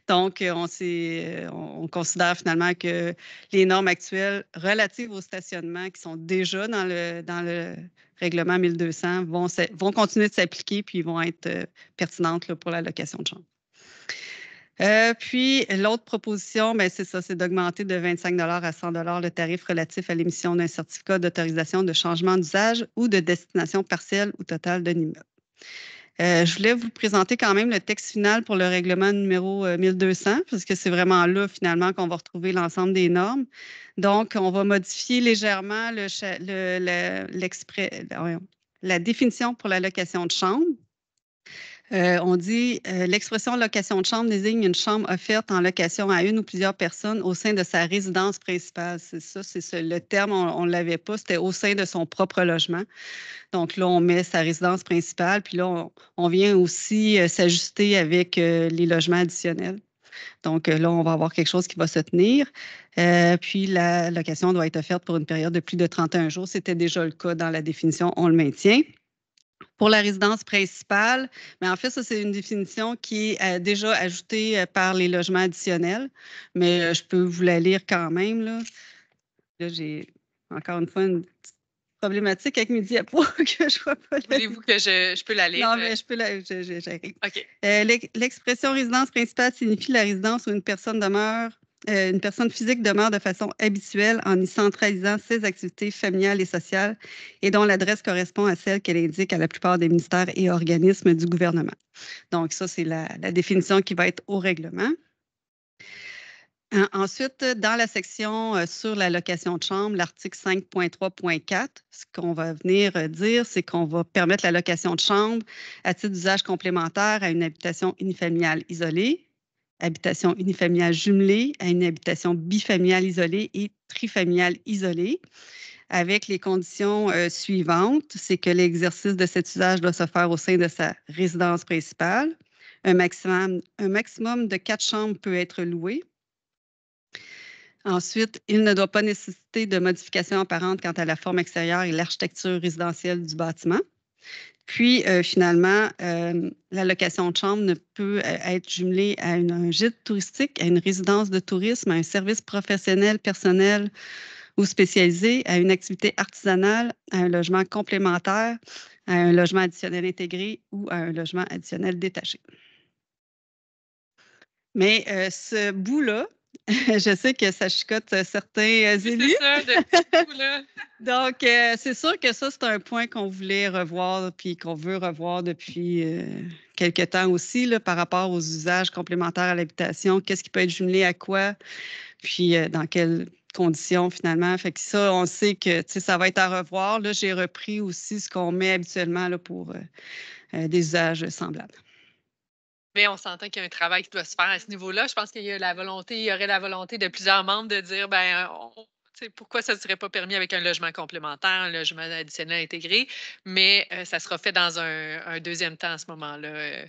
Donc, on considère finalement que les normes actuelles relatives au stationnement qui sont déjà dans le règlement 1200 vont continuer de s'appliquer puis vont être pertinentes là, pour la location de chambre. Puis, l'autre proposition, ben, c'est ça, c'est d'augmenter de 25 à 100 le tarif relatif à l'émission d'un certificat d'autorisation de changement d'usage ou de destination partielle ou totale d'un immeuble. Je voulais vous présenter quand même le texte final pour le règlement numéro 1200, parce que c'est vraiment là, finalement, qu'on va retrouver l'ensemble des normes. Donc, on va modifier légèrement la définition pour la location de chambre. On dit l'expression location de chambre désigne une chambre offerte en location à une ou plusieurs personnes au sein de sa résidence principale. C'est ça, le terme, on ne l'avait pas, c'était au sein de son propre logement. Donc là, on met sa résidence principale, puis là, on vient aussi s'ajuster avec les logements additionnels. Donc là, on va avoir quelque chose qui va se tenir. Puis la location doit être offerte pour une période de plus de 31 jours. C'était déjà le cas dans la définition, on le maintient. Pour la résidence principale, mais en fait, ça, c'est une définition qui est déjà ajoutée par les logements additionnels, mais je peux vous la lire quand même. Là, j'ai encore une fois une petite problématique avec mes diapos que je ne vois pas. Voulez-vous que je peux la lire? Non, mais je peux la... J'arrive. OK. L'expression résidence principale signifie la résidence où une personne physique demeure de façon habituelle en y centralisant ses activités familiales et sociales et dont l'adresse correspond à celle qu'elle indique à la plupart des ministères et organismes du gouvernement. Donc, ça, c'est la définition qui va être au règlement. Ensuite, dans la section sur la location de chambre, l'article 5.3.4, ce qu'on va venir dire, c'est qu'on va permettre la location de chambre à titre d'usage complémentaire à une habitation unifamiliale isolée, habitation unifamiliale jumelée, à une habitation bifamiliale isolée et trifamiliale isolée, avec les conditions suivantes. C'est que l'exercice de cet usage doit se faire au sein de sa résidence principale. Un maximum de 4 chambres peut être loué. Ensuite, il ne doit pas nécessiter de modification apparente quant à la forme extérieure et l'architecture résidentielle du bâtiment. Puis, finalement, la location de chambre ne peut être jumelée à un gîte touristique, à une résidence de tourisme, à un service professionnel, personnel ou spécialisé, à une activité artisanale, à un logement complémentaire, à un logement additionnel intégré ou à un logement additionnel détaché. Mais ce bout-là, Je sais que ça chicote certains élus. C'est ça, de tout, là. Donc, c'est sûr que ça, c'est un point qu'on voulait revoir puis qu'on veut revoir depuis quelque temps aussi là, par rapport aux usages complémentaires à l'habitation. Qu'est-ce qui peut être jumelé à quoi? Puis dans quelles conditions finalement. Fait que ça, on sait que ça va être à revoir. Là, j'ai repris aussi ce qu'on met habituellement là, pour des usages semblables. Mais on s'entend qu'il y a un travail qui doit se faire à ce niveau-là. Je pense qu'il y a il y aurait la volonté de plusieurs membres de dire, ben, pourquoi ça ne serait pas permis avec un logement complémentaire, un logement additionnel intégré, mais ça sera fait dans un deuxième temps à ce moment-là.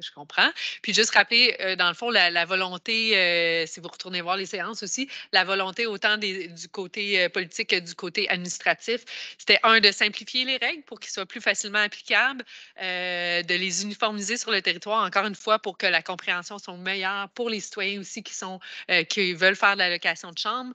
Je comprends. Puis juste rappeler, dans le fond, la volonté, si vous retournez voir les séances aussi, la volonté autant du côté politique que du côté administratif, c'était de simplifier les règles pour qu'ils soient plus facilement applicables, de les uniformiser sur le territoire, encore une fois, pour que la compréhension soit meilleure pour les citoyens aussi qui veulent faire de la location de chambre.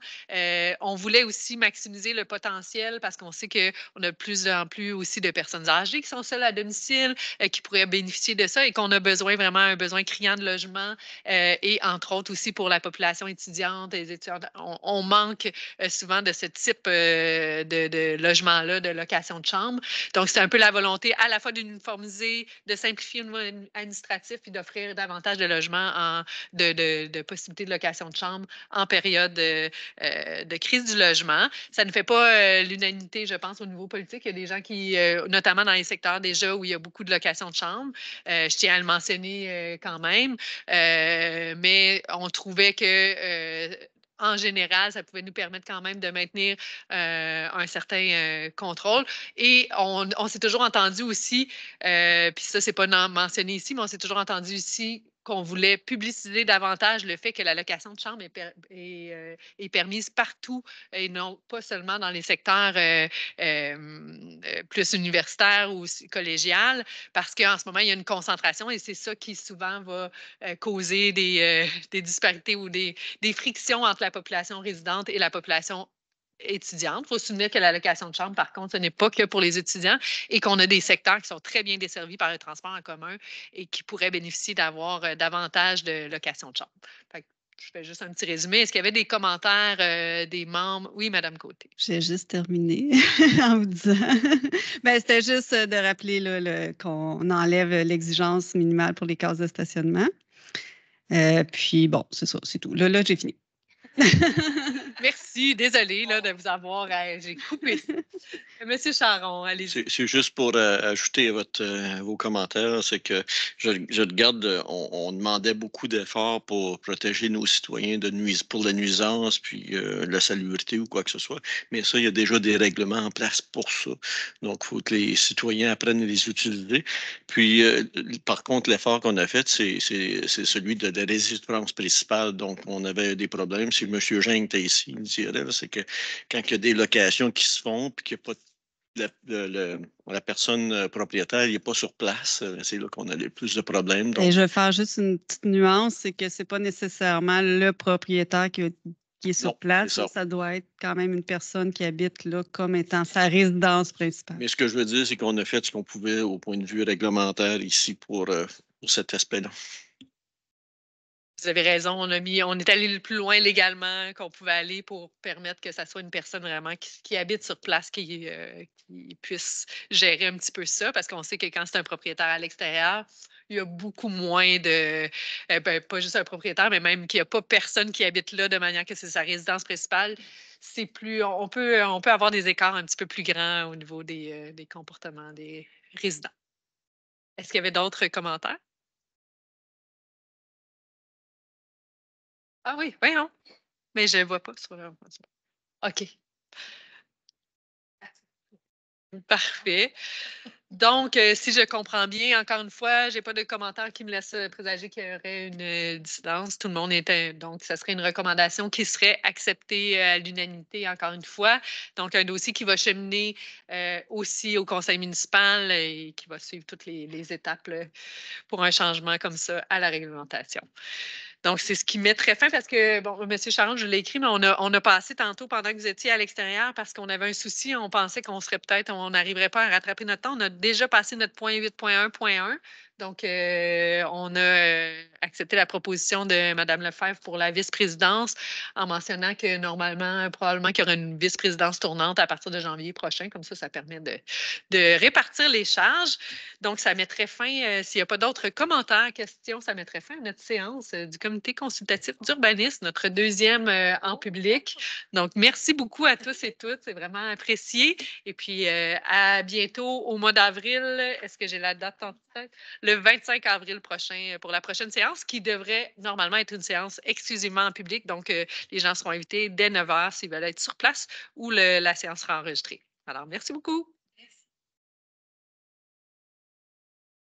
On voulait aussi maximiser le potentiel parce qu'on sait qu'on a de plus en plus aussi de personnes âgées qui sont seules à domicile, qui pourraient bénéficier de ça et qu'on a vraiment un besoin criant de logement et entre autres aussi pour la population étudiante, les étudiants. On manque souvent de ce type de logement-là, de location de chambre. Donc, c'est un peu la volonté à la fois d'uniformiser, de simplifier au niveau administratif et d'offrir davantage de logements, de possibilités de location de chambre en période de crise du logement. Ça ne fait pas l'unanimité, je pense, au niveau politique. Il y a des gens qui, notamment dans les secteurs déjà où il y a beaucoup de location de chambre, je tiens à le mentionner quand même, mais on trouvait que en général, ça pouvait nous permettre quand même de maintenir un certain contrôle. Et on s'est toujours entendu aussi, puis ça, c'est pas mentionné ici, mais on s'est toujours entendu ici qu'on voulait publiciser davantage le fait que la location de chambre est permise partout et non pas seulement dans les secteurs plus universitaires ou collégiales, parce qu'en ce moment, il y a une concentration et c'est ça qui souvent va causer des disparités ou des frictions entre la population résidente et la population étudiante. Il faut se souvenir que la location de chambre, par contre, ce n'est pas que pour les étudiants et qu'on a des secteurs qui sont très bien desservis par le transport en commun et qui pourraient bénéficier d'avoir davantage de location de chambre. Fait que je fais juste un petit résumé. Est-ce qu'il y avait des commentaires des membres? Oui, Mme Côté. J'ai juste terminé en vous disant. Ben, c'était juste de rappeler là, qu'on enlève l'exigence minimale pour les cases de stationnement. Puis bon, c'est ça, c'est tout. Là, j'ai fini. Merci, désolée là, de vous avoir. J'ai coupé. Monsieur Charon, allez-y. C'est juste pour ajouter vos commentaires, c'est que je regarde, on demandait beaucoup d'efforts pour protéger nos citoyens pour la nuisance, puis la salubrité ou quoi que ce soit. Mais ça, il y a déjà des règlements en place pour ça. Donc, il faut que les citoyens apprennent à les utiliser. Puis, par contre, l'effort qu'on a fait, c'est celui de la résidence principale. Donc, on avait des problèmes. Si M. Geng était ici, il dirait, c'est que quand il y a des locations qui se font, puis qu'il n'y a pas la personne propriétaire n'est pas sur place, c'est là qu'on a le plus de problèmes. Donc... Et je vais faire juste une petite nuance, c'est que ce n'est pas nécessairement le propriétaire qui est sur place. Ça doit être quand même une personne qui habite là comme étant sa résidence principale. Mais ce que je veux dire, c'est qu'on a fait ce qu'on pouvait au point de vue réglementaire ici pour cet aspect-là. Vous avez raison, on est allé le plus loin légalement qu'on pouvait aller pour permettre que ça soit une personne vraiment qui habite sur place, qui puisse gérer un petit peu ça, parce qu'on sait que quand c'est un propriétaire à l'extérieur, il y a beaucoup moins de, pas juste un propriétaire, mais même qu'il n'y a pas personne qui habite là de manière que c'est sa résidence principale. C'est plus, on peut avoir des écarts un petit peu plus grands au niveau des comportements des résidents. Est-ce qu'il y avait d'autres commentaires? Ah oui, voyons. Mais je ne vois pas sur le... OK. Parfait. Donc, si je comprends bien, encore une fois, je n'ai pas de commentaire qui me laisse présager qu'il y aurait une dissidence. Tout le monde était... Donc, ça serait une recommandation qui serait acceptée à l'unanimité, encore une fois. Donc, un dossier qui va cheminer aussi au conseil municipal et qui va suivre toutes les étapes là, pour un changement comme ça à la réglementation. Donc, c'est ce qui met très fin parce que, bon, M. Charon, je l'ai écrit, mais on a passé tantôt pendant que vous étiez à l'extérieur parce qu'on avait un souci. On pensait qu'on n'arriverait pas à rattraper notre temps. On a déjà passé notre point 8.1.1. Donc, on a accepté la proposition de Mme Lefebvre pour la vice-présidence en mentionnant que normalement, probablement qu'il y aura une vice-présidence tournante à partir de janvier prochain. Comme ça permet de répartir les charges. Donc, ça mettrait fin, s'il n'y a pas d'autres commentaires, questions, ça mettrait fin à notre séance du comité consultatif d'urbanisme, notre deuxième en public. Donc, merci beaucoup à tous et toutes. C'est vraiment apprécié. Et puis, à bientôt au mois d'avril. Est-ce que j'ai la date en tête? Le 25 avril prochain pour la prochaine séance qui devrait normalement être une séance exclusivement en public. Donc, les gens seront invités dès 9 h s'ils veulent être sur place ou la séance sera enregistrée. Alors, merci beaucoup.